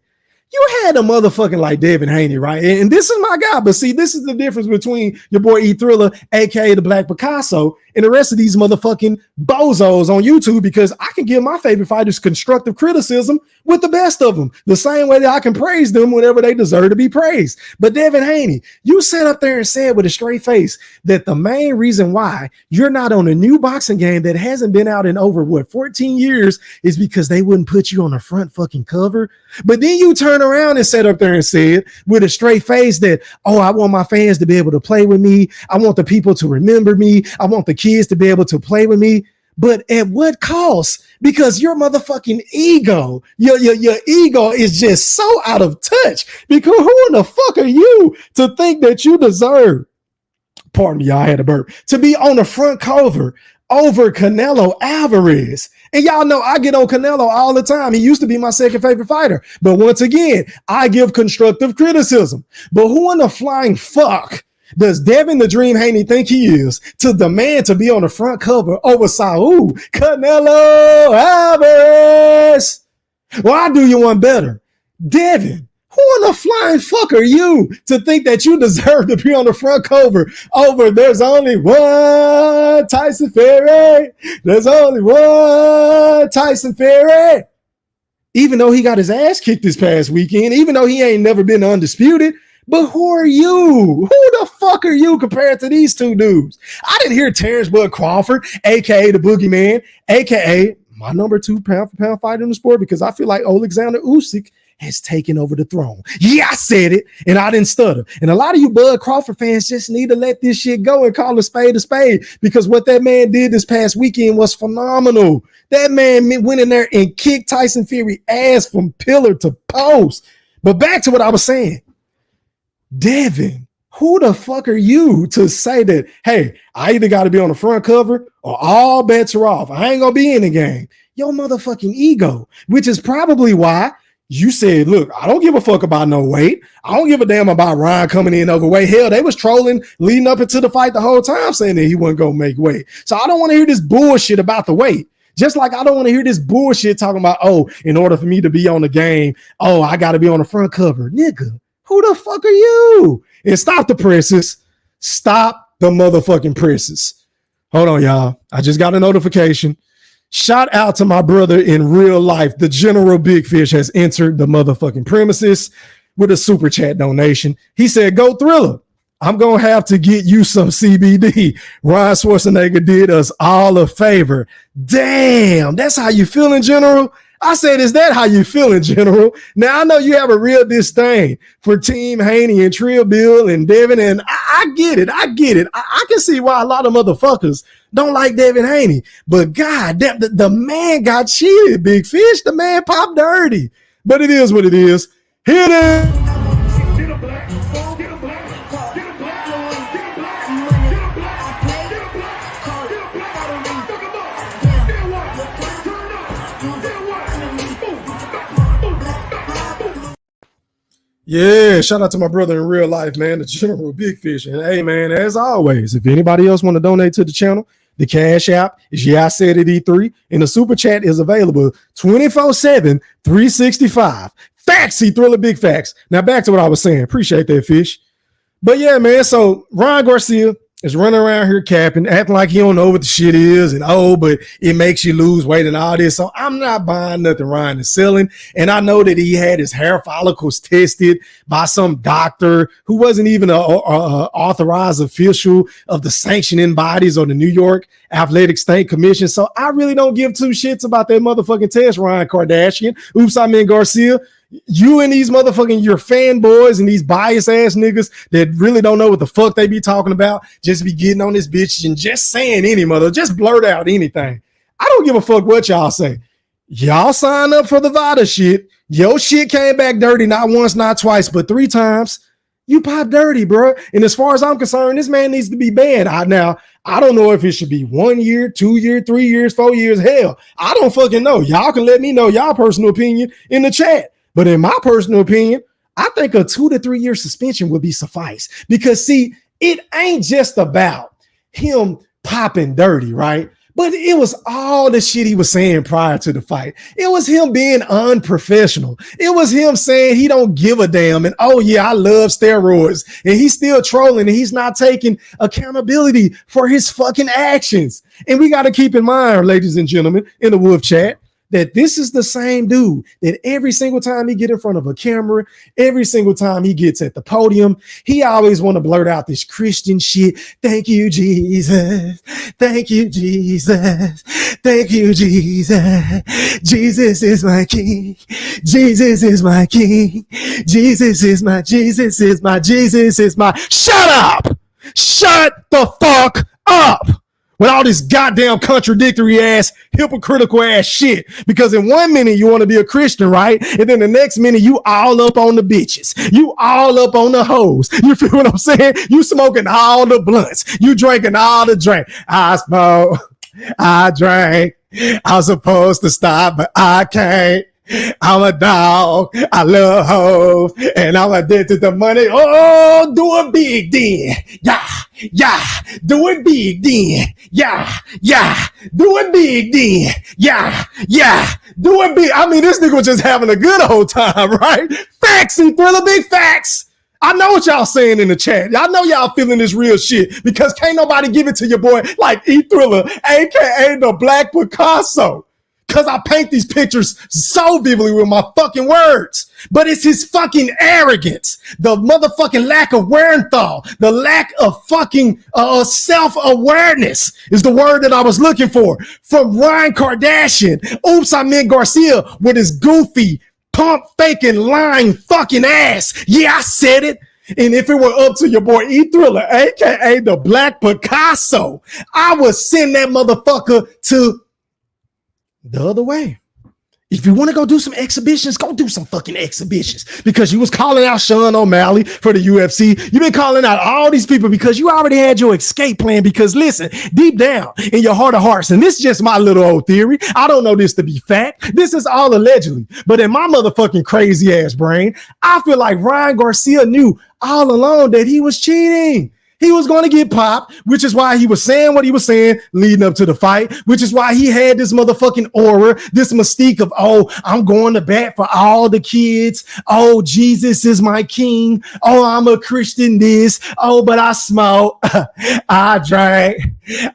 You had a motherfucking like Devin Haney, right? And this is my guy. But see, this is the difference between your boy E Thriller, aka the Black Picasso, and the rest of these motherfucking bozos on YouTube, because I can give my favorite fighters constructive criticism with the best of them, the same way that I can praise them whenever they deserve to be praised. But Devin Haney, you sat up there and said with a straight face that the main reason why you're not on a new boxing game that hasn't been out in over 14 years is because they wouldn't put you on the front fucking cover. But then you turn around and sat up there and said with a straight face that, oh, I want my fans to be able to play with me. I want the people to remember me. I want the kids to be able to play with me. But at what cost? Because your motherfucking ego, your ego is just so out of touch. Because who in the fuck are you to think that you deserve, pardon me, I had a burp, to be on the front cover over Canelo Alvarez? And y'all know I get on Canelo all the time. He used to be my second favorite fighter. But once again, I give constructive criticism. But who in the flying fuck does Devin the Dream Haney think he is to demand to be on the front cover over Saul Canelo Alvarez? Well, I do you one better. Devin, who in the flying fuck are you to think that you deserve to be on the front cover over there's only one Tyson Fury? There's only one Tyson Fury. Even though he got his ass kicked this past weekend, even though he ain't never been undisputed. But who are you? Who the fuck are you compared to these two dudes? I didn't hear Terrence Bud Crawford, a.k.a. the Boogeyman, a.k.a. my number 2 pound-for-pound fighter in the sport, because I feel like Alexander Usyk has taken over the throne. Yeah, I said it, and I didn't stutter. And a lot of you Bud Crawford fans just need to let this shit go and call a spade, because what that man did this past weekend was phenomenal. That man went in there and kicked Tyson Fury ass from pillar to post. But back to what I was saying. Devin, who the fuck are you to say that, hey, I either got to be on the front cover or all bets are off. I ain't going to be in the game. Your motherfucking ego, which is probably why you said, look, I don't give a fuck about no weight. I don't give a damn about Ryan coming in overweight. Hell, they was trolling leading up into the fight the whole time saying that he wasn't going to make weight. So I don't want to hear this bullshit about the weight. Just like I don't want to hear this bullshit talking about, oh, in order for me to be on the game, oh, I got to be on the front cover. Nigga. Who the fuck are you? And stop the presses. Stop the motherfucking presses. Hold on, y'all. I just got a notification. Shout out to my brother in real life. The General Big Fish has entered the motherfucking premises with a super chat donation. He said, go Thriller. I'm going to have to get you some CBD. Ryan Schwarzenegger did us all a favor. Damn, that's how you feeling, General? I said, is that how you feeling, General? Now, I know you have a real disdain for Team Haney and Trill Bill and Devin, and I get it. I can see why a lot of motherfuckers don't like Devin Haney. But God, the man got cheated, Big Fish. The man popped dirty. But it is what it is. Here it is. Yeah, shout out to my brother in real life, man, the General Big Fish. And hey, man, as always, if anybody else want to donate to the channel, the Cash App is I Said It E3, and the Super Chat is available 24/7, 365. Facts, Thriller, big facts. Now back to what I was saying. Appreciate that, Fish. But yeah, man, so Ryan Garcia is running around here capping, acting like he don't know what the shit is, and but it makes you lose weight and all this. So I'm not buying nothing Ryan is selling. And I know that he had his hair follicles tested by some doctor who wasn't even an authorized official of the sanctioning bodies or the New York Athletic State Commission. So I really don't give two shits about that motherfucking test, Ryan Kardashian. Oops, I mean Garcia. You and these motherfucking your fanboys and these bias ass niggas that really don't know what the fuck they be talking about, just be getting on this bitch and just saying just blurt out anything. I don't give a fuck what y'all say. Y'all signed up for the VADA shit. Your shit came back dirty, not once, not twice, but 3 times. You pop dirty, bro. And as far as I'm concerned, this man needs to be banned. Now, I don't know if it should be 1 year, 2 years, 3 years, 4 years. Hell, I don't fucking know. Y'all can let me know y'all personal opinion in the chat. But in my personal opinion, I think a 2 to 3 year suspension would be suffice. Because see, it ain't just about him popping dirty, right? But it was all the shit he was saying prior to the fight. It was him being unprofessional. It was him saying he don't give a damn. And oh yeah, I love steroids. And he's still trolling and he's not taking accountability for his fucking actions. And we got to keep in mind, ladies and gentlemen, in the Wolf Chat, that this is the same dude that every single time he get in front of a camera, every single time he gets at the podium, he always want to blurt out this Christian shit. Thank you, Jesus. Thank you, Jesus. Thank you, Jesus. Jesus is my king. Jesus is my king. Jesus is my, Jesus is my, Jesus is my. Shut up. Shut the fuck up. With all this goddamn contradictory ass, hypocritical ass shit. Because in 1 minute you want to be a Christian, right? And then the next minute you all up on the bitches. You all up on the hoes. You feel what I'm saying? You smoking all the blunts. You drinking all the drink. I smoke. I drank. I was supposed to stop, but I can't. I'm a dog. I love hoes. And I'm addicted to money. Oh, do it big then. Yeah. Yeah, do it big then. Yeah, do it big then. Yeah, do it big. I mean, this nigga was just having a good old time, right? Facts and Thriller, big facts. I know what y'all saying in the chat. I know y'all feeling this real shit because can't nobody give it to your boy like E-Thriller, aka the Black Picasso. Because I paint these pictures so vividly with my fucking words. But it's his fucking arrogance, the motherfucking lack of wherewithal, the lack of fucking self-awareness is the word that I was looking for. From Ryan Kardashian, oops, I meant Garcia with his goofy, pump faking, lying fucking ass. Yeah, I said it. And if it were up to your boy E-Thriller, aka the Black Picasso, I would send that motherfucker to the other way. If you want to go do some exhibitions, go do some fucking exhibitions because you was calling out Sean O'Malley for the UFC. You've been calling out all these people because you already had your escape plan because listen, deep down in your heart of hearts, and this is just my little old theory. I don't know this to be fact. This is all allegedly, but in my motherfucking crazy ass brain, I feel like Ryan Garcia knew all along that he was cheating. He was going to get popped, which is why he was saying what he was saying leading up to the fight, which is why he had this motherfucking aura, this mystique of, oh, I'm going to bat for all the kids. Oh, Jesus is my king. Oh, I'm a Christian this. Oh, but I smoke. I drank.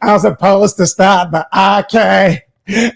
I'm supposed to stop, but I can't.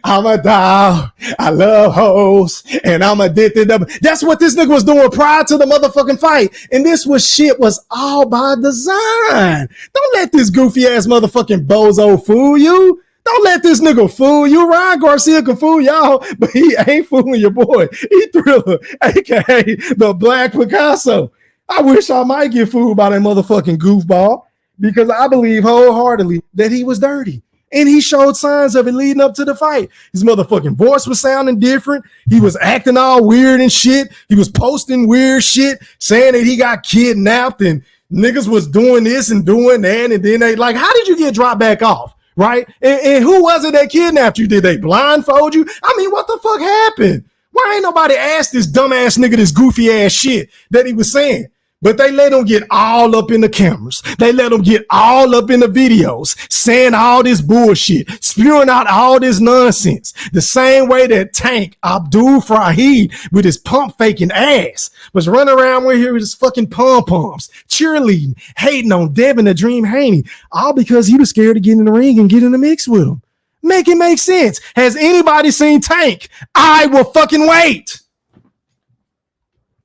I'm a dog. I love hoes and I'm addicted to. That's what this nigga was doing prior to the motherfucking fight. And this was shit was all by design. Don't let this goofy ass motherfucking bozo fool you. Don't let this nigga fool you. Ryan Garcia can fool y'all, but he ain't fooling your boy. E-Thriller, aka the Black Picasso. I wish I might get fooled by that motherfucking goofball because I believe wholeheartedly that he was dirty. And he showed signs of it leading up to the fight. His motherfucking voice was sounding different. He was acting all weird and shit. He was posting weird shit, saying that he got kidnapped and niggas was doing this and doing that. And then they like, how did you get dropped back off? Right? And who was it that kidnapped you? Did they blindfold you? I mean, what the fuck happened? Why ain't nobody asked this dumbass nigga this goofy ass shit that he was saying? But they let him get all up in the cameras. They let him get all up in the videos, saying all this bullshit, spewing out all this nonsense. The same way that Tank Abdul Fraudhid with his pump faking ass was running around with his fucking pom-poms, cheerleading, hating on Devin the Dream Haney, all because he was scared to get in the ring and get in the mix with him. Make it make sense. Has anybody seen Tank? I will fucking wait.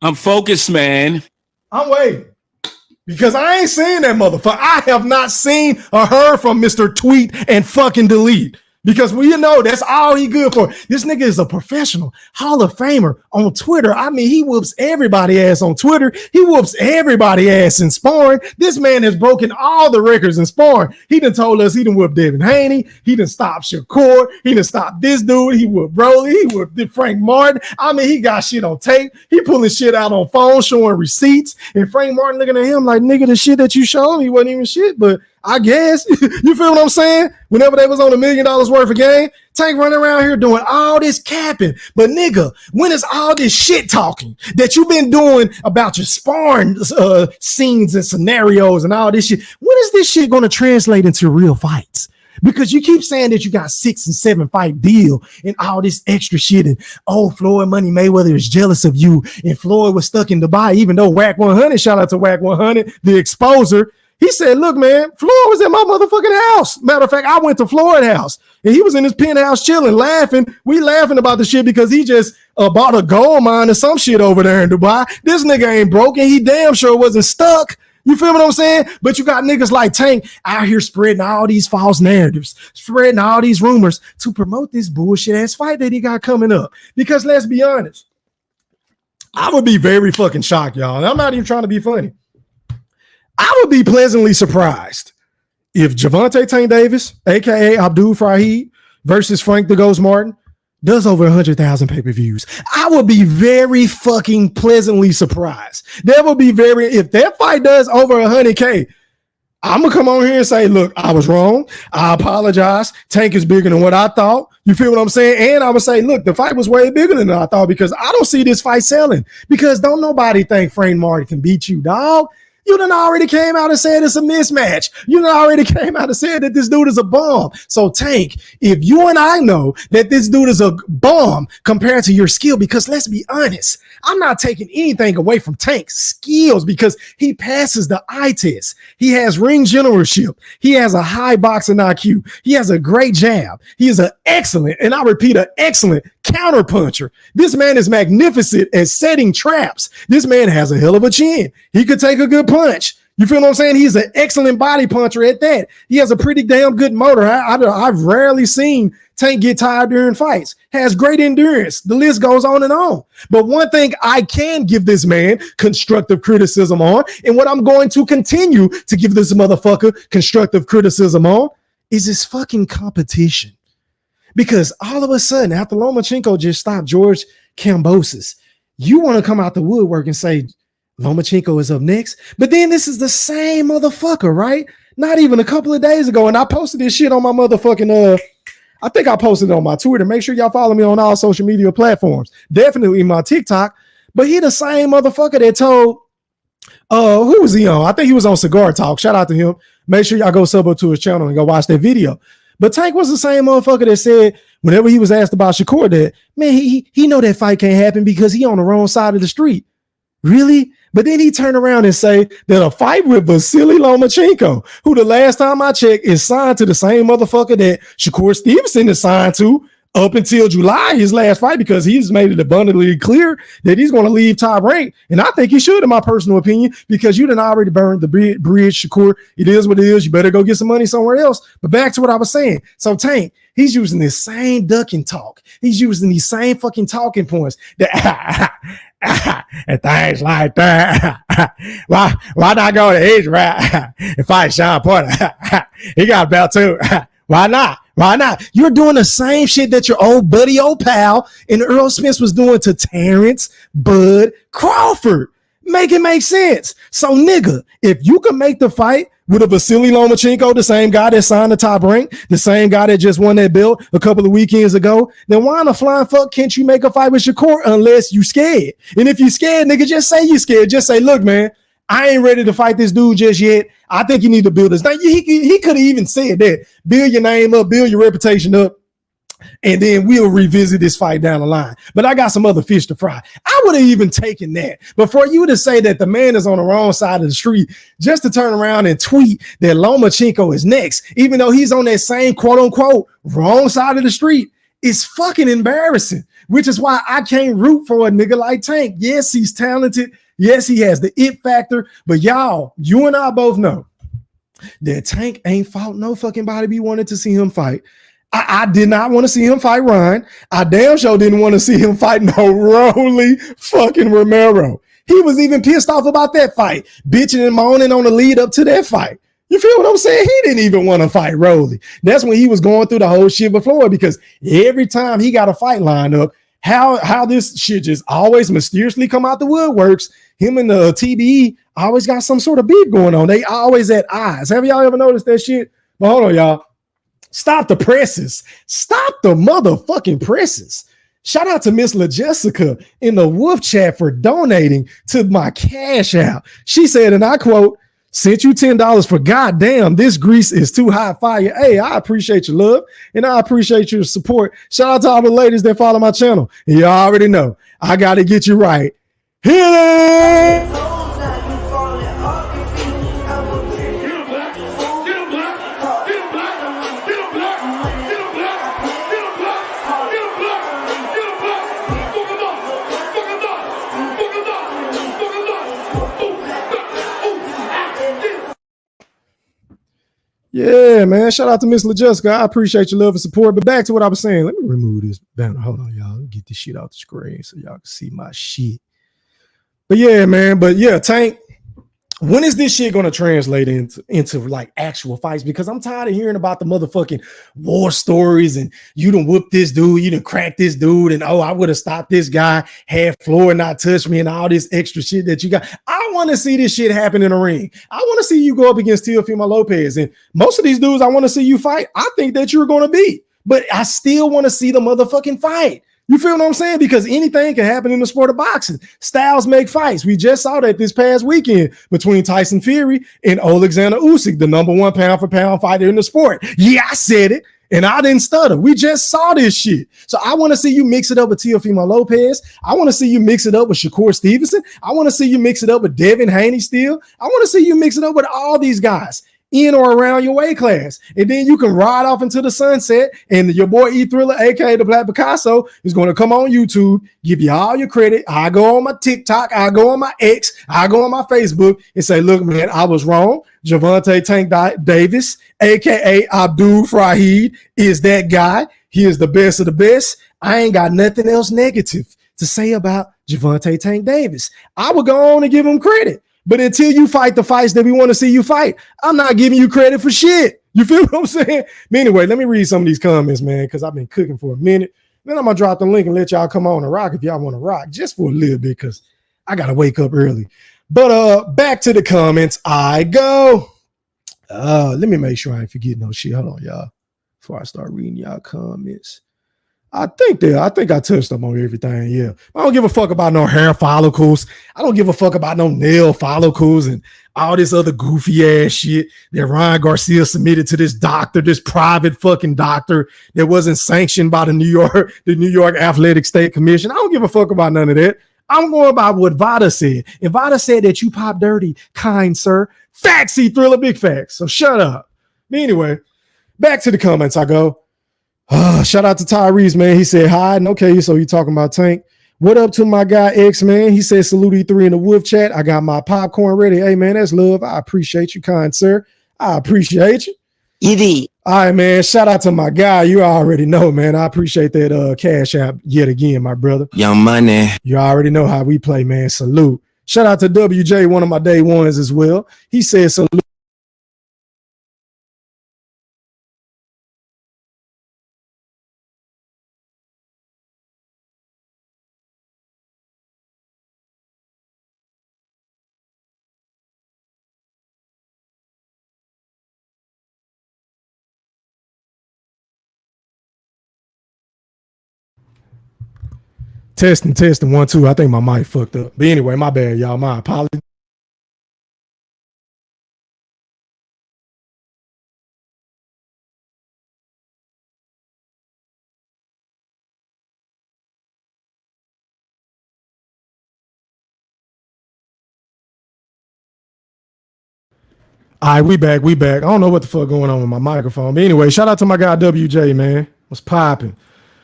I'm focused, man.
I'm waiting because I ain't seen that motherfucker. I have not seen or heard from Mr. Tweet and fucking delete because we know that's all he good for. This nigga is a professional Hall of Famer on Twitter. I mean, he whoops everybody ass on Twitter. He whoops everybody ass in sparring. This man has broken all the records in sparring. He done told us he done whooped Devin Haney. He done stopped Shakur. He done stopped this dude. He whooped Broly. He whooped Frank Martin. I mean, he got shit on tape. He pulling shit out on phone, showing receipts. And Frank Martin looking at him like, nigga, the shit that you showed me wasn't even shit, but I guess. You feel what I'm saying? Whenever they was on $1 million worth of game, Tank running around here doing all this capping. But nigga, when is all this shit talking that you've been doing about your sparring scenes and scenarios and all this shit? When is this shit going to translate into real fights? Because you keep saying that you got 6 and 7 fight deal and all this extra shit. And Floyd Money Mayweather is jealous of you. And Floyd was stuck in Dubai, even though Whack 100, shout out to Whack 100, the exposer. He said, look, man, Floyd was at my motherfucking house. Matter of fact, I went to Floyd's house and he was in his penthouse chilling, laughing. We laughing about the shit because he just bought a gold mine or some shit over there in Dubai. This nigga ain't broke and he damn sure wasn't stuck. You feel what I'm saying? But you got niggas like Tank out here spreading all these false narratives, spreading all these rumors to promote this bullshit ass fight that he got coming up. Because let's be honest, I would be very fucking shocked, y'all. And I'm not even trying to be funny. I would be pleasantly surprised if Gervonta Tank Davis, aka Abdul Fraudhid, versus Frank the Ghost Martin does over 100,000 pay-per-views. I would be very fucking pleasantly surprised. That would be if that fight does over 100K, I'm gonna come on here and say, look, I was wrong. I apologize. Tank is bigger than what I thought. You feel what I'm saying? And I would say, look, the fight was way bigger than I thought because I don't see this fight selling because don't nobody think Frank Martin can beat you, dog. You done already came out and said it's a mismatch. You done already came out and said that this dude is a bum. So Tank, if you and I know that this dude is a bum compared to your skill, because let's be honest, I'm not taking anything away from Tank's skills because he passes the eye test. He has ring generalship. He has a high boxing IQ. He has a great jab. He is an excellent, and I repeat, an excellent counter puncher. This man is magnificent at setting traps. This man has a hell of a chin. He could take a good punch. You feel what I'm saying? He's an excellent body puncher at that. He has a pretty damn good motor. I've rarely seen Tank get tired during fights. Has great endurance. The list goes on and on. But one thing I can give this man constructive criticism on, and what I'm going to continue to give this motherfucker constructive criticism on, is his fucking competition. Because all of a sudden, after Lomachenko just stopped George Kambosos, you want to come out the woodwork and say Lomachenko is up next. But then this is the same motherfucker, right? Not even a couple of days ago. And I posted this shit on my motherfucking, I think I posted it on my Twitter. Make sure y'all follow me on all social media platforms. Definitely my TikTok. But he the same motherfucker that told, who was he on? I think he was on Cigar Talk. Shout out to him. Make sure y'all go sub up to his channel and go watch that video. But Tank was the same motherfucker that said whenever he was asked about Shakur that, man, he know that fight can't happen because he on the wrong side of the street. Really? But then he turned around and say that a fight with Vasily Lomachenko, who the last time I checked is signed to the same motherfucker that Shakur Stevenson is signed to up until July, his last fight, because he's made it abundantly clear that he's going to leave Top Rank. And I think he should, in my personal opinion, because you done already burned the bridge, Shakur. It is what it is. You better go get some money somewhere else. But back to what I was saying. So Tank, he's using this same ducking talk. He's using these same fucking talking points that and things like that. Why not go to Israel and fight Sean Porter? He got a belt too. Why not? Why not? You're doing the same shit that your old buddy, old pal, and Earl Spence was doing to Terrence Bud Crawford. Make it make sense. So, nigga, if you can make the fight with a Vasily Lomachenko, the same guy that signed the Top Rank, the same guy that just won that belt a couple of weekends ago, then why in the flying fuck can't you make a fight with Shakur unless you scared? And if you scared, nigga, just say you scared. Just say, look, man, I ain't ready to fight this dude just yet. I think you need to build this. Now, he could have even said that. Build your name up, build your reputation up, and then we'll revisit this fight down the line. But I got some other fish to fry. I would have even taken that. But for you to say that the man is on the wrong side of the street, just to turn around and tweet that Lomachenko is next, even though he's on that same quote-unquote wrong side of the street, is fucking embarrassing, which is why I can't root for a nigga like Tank. Yes, he's talented. Yes, he has the it factor. But y'all, you and I both know that Tank ain't fought no fucking body we wanted to see him fight. I did not want to see him fight Ryan. I damn sure didn't want to see him fight no Rolly fucking Romero. He was even pissed off about that fight, bitching and moaning on the lead up to that fight. You feel what I'm saying? He didn't even want to fight Rolly. That's when he was going through the whole shit with Floyd, because every time he got a fight lined up, how this shit just always mysteriously come out the woodworks. him and the TBE always got some sort of beef going on. They always at odds. Have y'all ever noticed that shit? But hold on, y'all. Stop the presses. Stop the motherfucking presses. Shout out to Miss LaJessica in the Wolf chat for donating to my Cash App. She said, and I quote, "Sent you $10 for goddamn, this grease is too hot fire." Hey, I appreciate your love and I appreciate your support. Shout out to all the ladies that follow my channel. And you already know, I got to get you right. Hit it! Yeah, man. Shout out to Miss LaJessica. I appreciate your love and support. But back to what I was saying. Let me remove this banner. Hold on, y'all. Let me get this shit off the screen so y'all can see my shit. But yeah, man. But yeah, Tank, when is this shit going to translate into like actual fights? Because I'm tired of hearing about the motherfucking war stories and you done whooped this dude, you done cracked this dude, and oh, I would have stopped this guy, had floor not touched me, and all this extra shit that you got. I want to see this shit happen in the ring. I want to see you go up against Teofimo Lopez. And most of these dudes I want to see you fight, I think that you're going to beat. But I still want to see the motherfucking fight. You feel what I'm saying? Because anything can happen in the sport of boxing. Styles make fights. We just saw that this past weekend between Tyson Fury and Alexander Usyk, the number one pound for pound fighter in the sport. Yeah, I said it, and I didn't stutter. We just saw this shit. So I want to see you mix it up with Teofimo Lopez. I want to see you mix it up with Shakur Stevenson. I want to see you mix it up with Devin Haney still. I want to see you mix it up with all these guys in or around your weight class. And then you can ride off into the sunset, and your boy E Thriller, aka the Black Picasso, is going to come on YouTube, give you all your credit. I go on my TikTok, I go on my X, I go on my Facebook and say, look, man, I was wrong. Gervonta Tank Davis, aka Abdul Fraudhid, is that guy. He is the best of the best. I ain't got nothing else negative to say about Gervonta Tank Davis. I would go on and give him credit. But until you fight the fights that we want to see you fight, I'm not giving you credit for shit. You feel what I'm saying? But anyway, let me read some of these comments, man, because I've been cooking for a minute. Then I'm going to drop the link and let y'all come on and rock if y'all want to rock just for a little bit because I got to wake up early. But back to the comments I go. Let me make sure I ain't forgetting no shit. Hold on, y'all, before I start reading y'all comments. I think I touched up on everything. Yeah. I don't give a fuck about no hair follicles. I don't give a fuck about no nail follicles and all this other goofy ass shit that Ryan Garcia submitted to this doctor, this private fucking doctor that wasn't sanctioned by the New York Athletic State Commission. I don't give a fuck about none of that. I'm going by what Vada said. And Vada said that you pop dirty, kind sir. Facts, he Thriller, big facts. So shut up. But anyway, back to the comments I go. Shout out to Tyrese, man. He said hi. Okay, so you talking about Tank. What up to my guy X, man? He said salute E3 in the Wolf chat. I got my popcorn ready. Hey, man, that's love. I appreciate you, kind sir. I appreciate you.
Eddie.
All right, man. Shout out to my guy. You already know, man. I appreciate that Cash App yet again, my brother.
Young money.
You already know how we play, man. Salute. Shout out to WJ, one of my day ones as well. He said salute. Testing, 1, 2. I think my mic fucked up. But anyway, my bad, y'all. My apologies. All right, we back. I don't know what the fuck going on with my microphone. But anyway, shout out to my guy WJ, man. What's popping?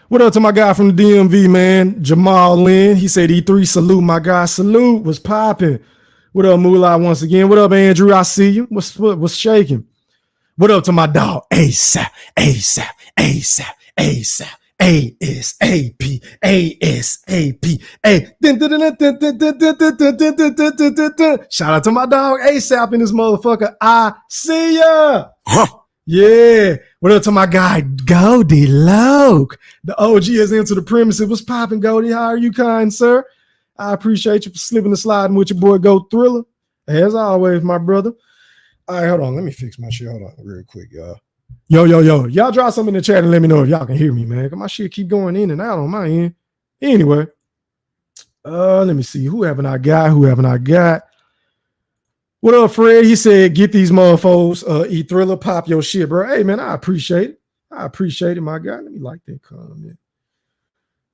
What up to my guy from the DMV, man? Jamal Lynn. He said E3, salute, my guy. Salute. What's popping? What up, Moolah, once again? What up, Andrew? I see you. What's shaking? What up to my dog? ASAP. ASAP. Shout out to my dog ASAP in this motherfucker. I see ya. Yeah. What up to my guy Goldie Loke? The OG is into the premises. What's popping, Goldie? How are you, kind sir? I appreciate you for slipping and sliding with your boy Go Thriller. As always, my brother. All right, hold on. Let me fix my shit. Hold on real quick, y'all. Yo. Y'all drop something in the chat and let me know if y'all can hear me, man. Cause my shit keep going in and out on my end. Anyway, let me see. Who haven't I got? What up, Fred? He said, get these motherfuckers, E-Thriller, pop your shit, bro. Hey, man, I appreciate it, my guy. Let me like that comment.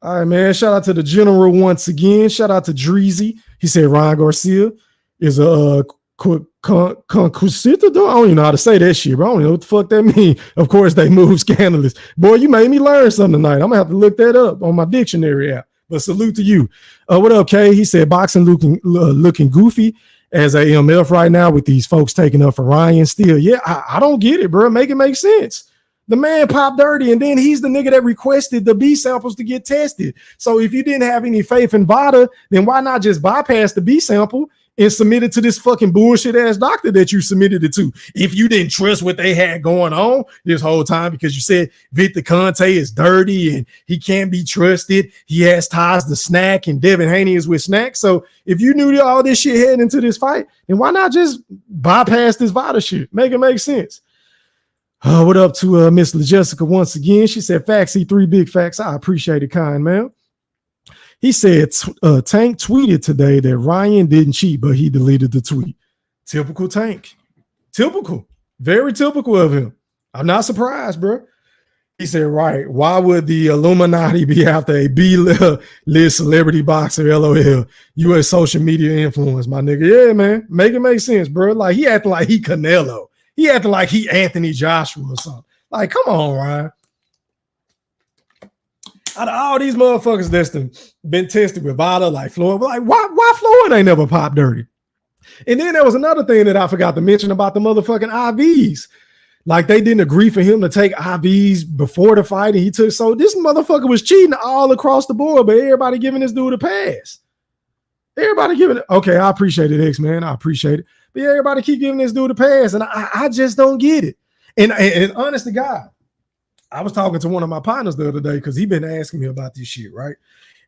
All right, man. Shout out to the general once again. Shout out to Dreezy. He said Ryan Garcia is a conquistador. I don't even know how to say that shit, bro. I don't know what the fuck that means. Of course, they move scandalous. Boy, you made me learn something tonight. I'm going to have to look that up on my dictionary app. But salute to you. What up, Kay? He said boxing looking goofy as a MF right now with these folks taking up for Ryan still. Yeah, I don't get it, bro. Make it make sense. The man popped dirty, and then he's the nigga that requested the B samples to get tested. So if you didn't have any faith in VADA, then why not just bypass the B sample and submit it to this fucking bullshit ass doctor that you submitted it to? If you didn't trust what they had going on this whole time because you said Victor Conte is dirty and he can't be trusted, he has ties to Snack and Devin Haney is with Snack. So if you knew all this shit heading into this fight, then why not just bypass this VADA shit? Make it make sense. What up to Miss Jessica once again? She said, facts, E3 big facts. I appreciate it, kind man. He said, Tank tweeted today that Ryan didn't cheat, but he deleted the tweet. Typical Tank. Typical. Very typical of him. I'm not surprised, bro. He said, right, why would the Illuminati be after a B-list celebrity boxer, LOL? You a social media influence, my nigga. Yeah, man. Make it make sense, bro. Like, he acting like he Canelo. He acting like he Anthony Joshua or something. Like, come on, Ryan. Out of all these motherfuckers that's been tested with VADA, like Floyd, like why Floyd ain't never popped dirty? And then there was another thing that I forgot to mention about the motherfucking IVs. Like they didn't agree for him to take IVs before the fight, and he took. So this motherfucker was cheating all across the board, but everybody giving this dude a pass. Everybody giving it. Okay, I appreciate it, X-Man. I appreciate it. But yeah, everybody keep giving this dude a pass, and I just don't get it. And honest to God, I was talking to one of my partners the other day because he been asking me about this shit, right?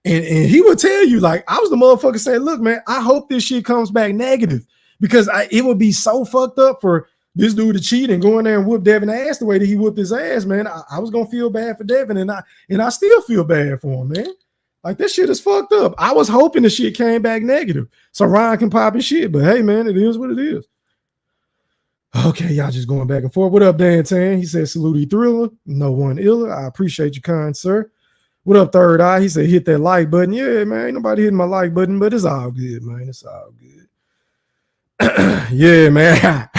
And he would tell you, like, I was the motherfucker saying, look, man, I hope this shit comes back negative because it would be so fucked up for this dude to cheat and go in there and whoop Devin ass the way that he whooped his ass, man. I was gonna feel bad for Devin, and I still feel bad for him, man. Like, this shit is fucked up. I was hoping the shit came back negative so Ryan can pop his shit, but hey, man, it is what it is. Okay, y'all just going back and forth. What up, Dan Tan? He said, salute E-Thriller. No one iller. I appreciate you, kind sir. What up, Third Eye? He said, hit that like button. Yeah, man, ain't nobody hitting my like button, but it's all good, man. It's all good. Yeah, man.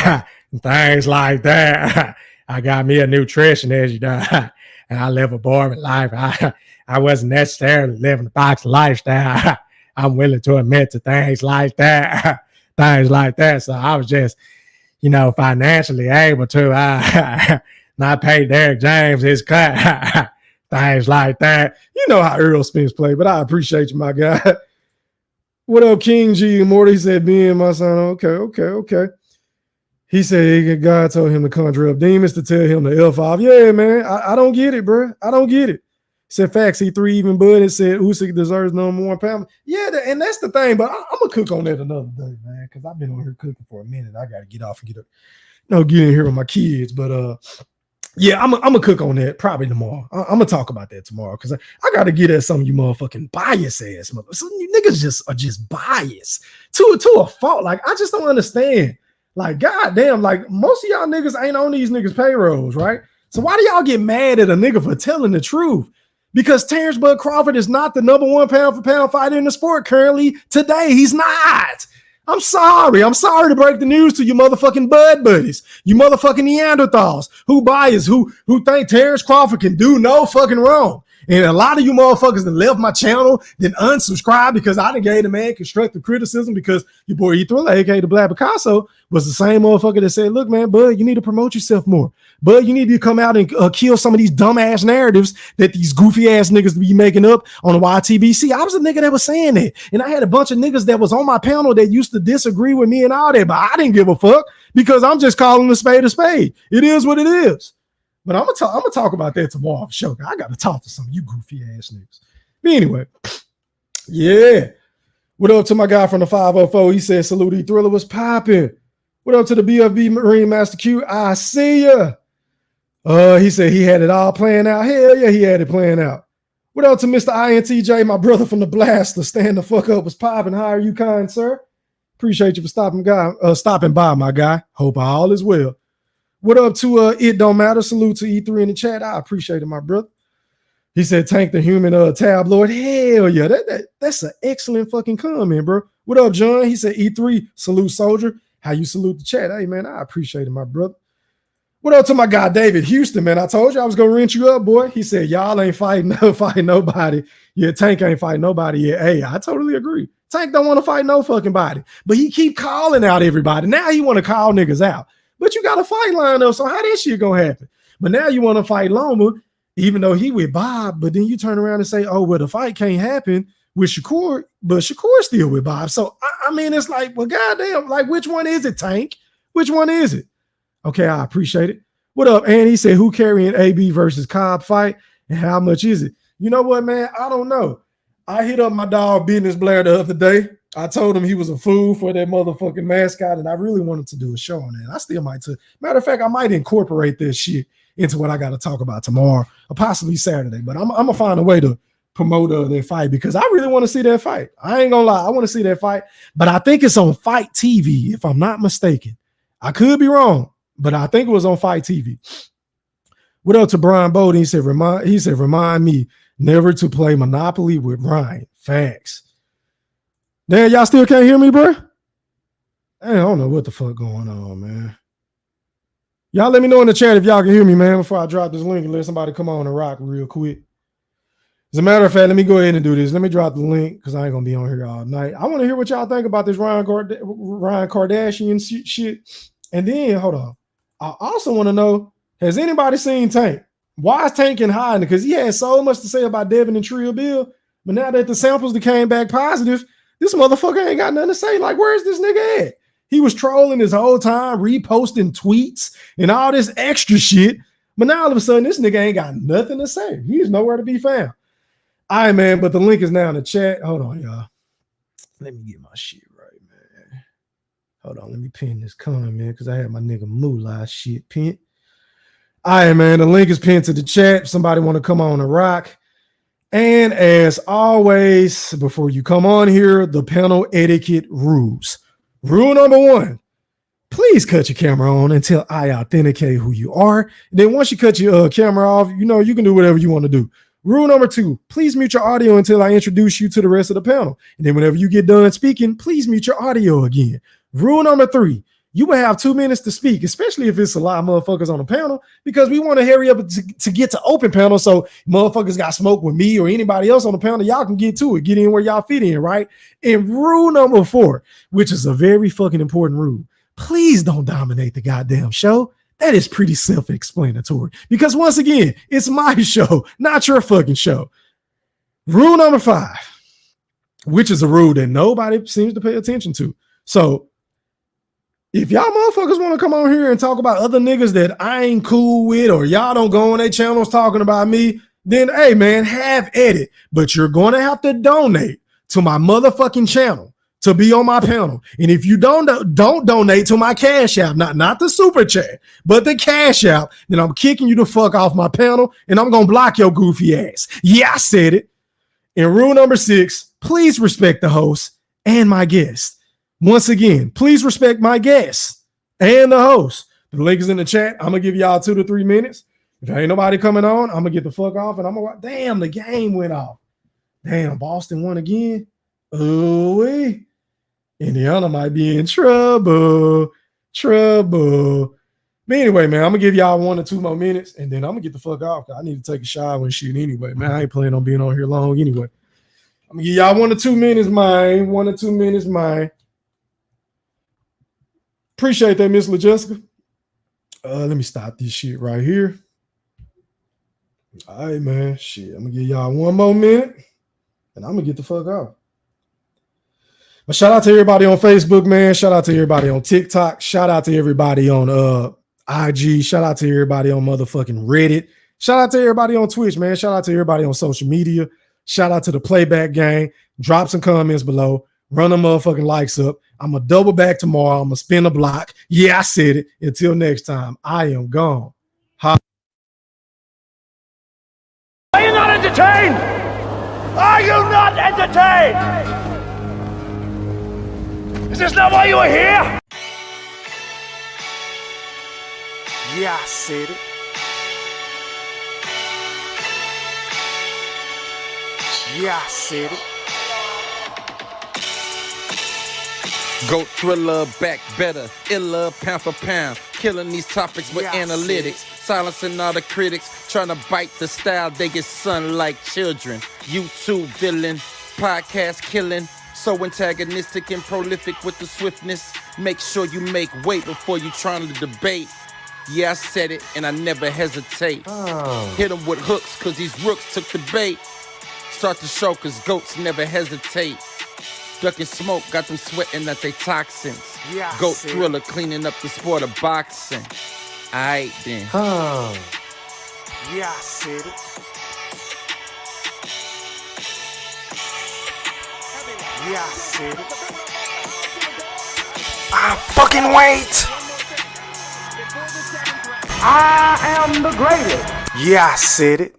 Things like that. I got me a nutritionist, you know, and I live a boring life. I wasn't necessarily living a box lifestyle. I'm willing to admit to things like that. Things like that. So I was just, you know, financially able to not pay Derek James his cut. Things like that. You know how Earl Spence play, but I appreciate you, my guy. What up, King G? Morty said, being my son. Okay. He said God told him to conjure up demons to tell him to F off. Yeah, man. I don't get it, bro. I don't get it. Said facts, E3 even bud and said Usyk deserves no more pound. Yeah, and that's the thing, but I'm gonna cook on that another day, man, because I've been on here cooking for a minute. I gotta get off and get in here with my kids. But yeah, I'm gonna cook on that probably tomorrow. I'm gonna talk about that tomorrow because I gotta get at some of you motherfucking bias ass motherfuckers. Some of you niggas are just biased to a fault. Like, I just don't understand. Like, goddamn, like most of y'all niggas ain't on these niggas' payrolls, right? So why do y'all get mad at a nigga for telling the truth? Because Terrence Bud Crawford is not the number one pound for pound fighter in the sport currently today. He's not. I'm sorry to break the news to you motherfucking Bud buddies, you motherfucking Neanderthals who bias, who think Terrence Crawford can do no fucking wrong. And a lot of you motherfuckers that left my channel, then unsubscribed because I done gave the man constructive criticism because your boy E-Thriller, aka the Black Picasso, was the same motherfucker that said, look, man, Bud, you need to promote yourself more. Bud, you need to come out and kill some of these dumbass narratives that these goofy ass niggas be making up on the YTBC. I was a nigga that was saying that. And I had a bunch of niggas that was on my panel that used to disagree with me and all that, but I didn't give a fuck because I'm just calling a spade a spade. It is what it is. But I'm gonna talk about that tomorrow for sure. I got to talk to some of you goofy ass niggas. But anyway, yeah. What up to my guy from the 504? He said, salute E-Thriller was popping. What up to the BFB Marine Master Q? I see ya. He said he had it all playing out. Hell yeah, he had it playing out. What up to Mr. INTJ, my brother from the Blaster? Stand the fuck up was popping. How are you, kind sir? Appreciate you for stopping by, my guy. Hope all is well. What up to It Don't Matter? Salute to E3 in the chat. I appreciate it, my brother. He said, Tank the Human Tabloid. Hell yeah, that's an excellent fucking comment, bro. What up, John? He said, E3, salute soldier. How you salute the chat? Hey, man, I appreciate it, my brother. What up to my guy, David Houston, man? I told you I was going to rent you up, boy. He said, y'all ain't fighting nobody. Yeah, Tank ain't fighting nobody. Yeah, hey, I totally agree. Tank don't want to fight no fucking body. But he keep calling out everybody. Now he want to call niggas out. But you got a fight lined up, so how that shit going to happen? But now you want to fight Loma, even though he with Bob, but then you turn around and say, oh, well, the fight can't happen with Shakur, but Shakur's still with Bob. So, I mean, it's like, well, goddamn, like, which one is it, Tank? Which one is it? Okay, I appreciate it. What up, Andy? He said, who carrying AB versus Cobb fight and how much is it? You know what, man? I don't know. I hit up my dog Business Blair the other day. I told him he was a fool for that motherfucking mascot, and I really wanted to do a show on that. I still might too. Matter of fact, I might incorporate this shit into what I got to talk about tomorrow or possibly Saturday. But I'm going to find a way to promote that fight because I really want to see that fight. I ain't going to lie. I want to see that fight. But I think it's on Fight TV, if I'm not mistaken. I could be wrong, but I think it was on Fight TV. What up to Brian Bowden? He said, remind me never to play Monopoly with Brian. Facts. Damn, y'all still can't hear me, bro? I don't know what the fuck going on, man. Y'all let me know in the chat if y'all can hear me, man, before I drop this link and let somebody come on and rock real quick. As a matter of fact, let me go ahead and do this. Let me drop the link because I ain't going to be on here all night. I want to hear what y'all think about this Ryan Kardashian shit. And then, hold on. I also want to know, has anybody seen Tank? Why is Tank in hiding? Because he had so much to say about Devin and Trill Bill. But now that the samples that came back positive, this motherfucker ain't got nothing to say. Like, where's this nigga at? He was trolling his whole time, reposting tweets and all this extra shit. But now all of a sudden, this nigga ain't got nothing to say. He's nowhere to be found. All right, man, but the link is now in the chat. Hold on, y'all. Let me get my shit right, man. Hold on, let me pin this comment, man, because I had my nigga Moolah shit pinned. All right, man, the link is pinned to the chat. Somebody want to come on and rock. And as always, before you come on here, the panel etiquette rules. Rule number 1, please cut your camera on until I authenticate who you are. And then once you cut your camera off, you know, you can do whatever you want to do. Rule number 2, please mute your audio until I introduce you to the rest of the panel. And then whenever you get done speaking, please mute your audio again. Rule number 3, you will have 2 minutes to speak, especially if it's a lot of motherfuckers on the panel, because we want to hurry up to get to open panel. So motherfuckers got smoke with me or anybody else on the panel. Y'all can get to it, get in where y'all fit in, right? And rule number 4, which is a very fucking important rule, please don't dominate the goddamn show. That is pretty self-explanatory because once again, it's my show, not your fucking show. Rule number 5, which is a rule that nobody seems to pay attention to. So if y'all motherfuckers want to come on here and talk about other niggas that I ain't cool with, or y'all don't go on their channels talking about me, then hey man, have at it. But you're going to have to donate to my motherfucking channel to be on my panel. And if you don't donate to my Cash App, not the super chat, but the Cash App, then I'm kicking you the fuck off my panel and I'm going to block your goofy ass. Yeah, I said it. And rule number 6, please respect the host and my guest. Once again, please respect my guests and the host. The link is in the chat. I'm going to give y'all 2 to 3 minutes. If ain't nobody coming on, I'm going to get the fuck off and I'm going to, damn, the game went off. Damn, Boston won again. Ooh, Indiana might be in trouble. But anyway, man, I'm going to give y'all 1 or 2 more minutes and then I'm going to get the fuck off. I need to take a shower and shit anyway, man. I ain't planning on being on here long anyway. I'm going to give y'all 1 or 2 minutes, man. 1 or 2 minutes, man. Appreciate that, Miss LaJessica. Let me stop this shit right here. All right, man. Shit, I'm gonna give y'all 1 more minute, and I'm gonna get the fuck out. But shout out to everybody on Facebook, man. Shout out to everybody on TikTok. Shout out to everybody on IG. Shout out to everybody on motherfucking Reddit. Shout out to everybody on Twitch, man. Shout out to everybody on social media. Shout out to the Playback Gang. Drop some comments below. Run the motherfucking likes up. I'm going to double back tomorrow. I'm going to spin a block. Yeah, I said it. Until next time, I am gone.
Are you not entertained? Are you not entertained? Is this not why you are here?
Yeah, I said it. Yeah, I said it.
Goat thriller, back better, iller, pound for pound. Killing these topics with analytics. Silencing all the critics. Trying to bite the style, they get sun like children. YouTube villain, podcast killing. So antagonistic and prolific with the swiftness. Make sure you make weight before you trying to debate. Yeah, I said it and I never hesitate. Hit them with hooks cause these rooks took the bait. Start the show cause goats never hesitate. Ducking smoke, got them sweating at they toxins.
Yeah,
Goat thriller, cleaning up the sport of boxing. Aight then.
Yeah, I said it. Yeah, I said it. I fucking wait. I am the greatest. Yeah, I said it.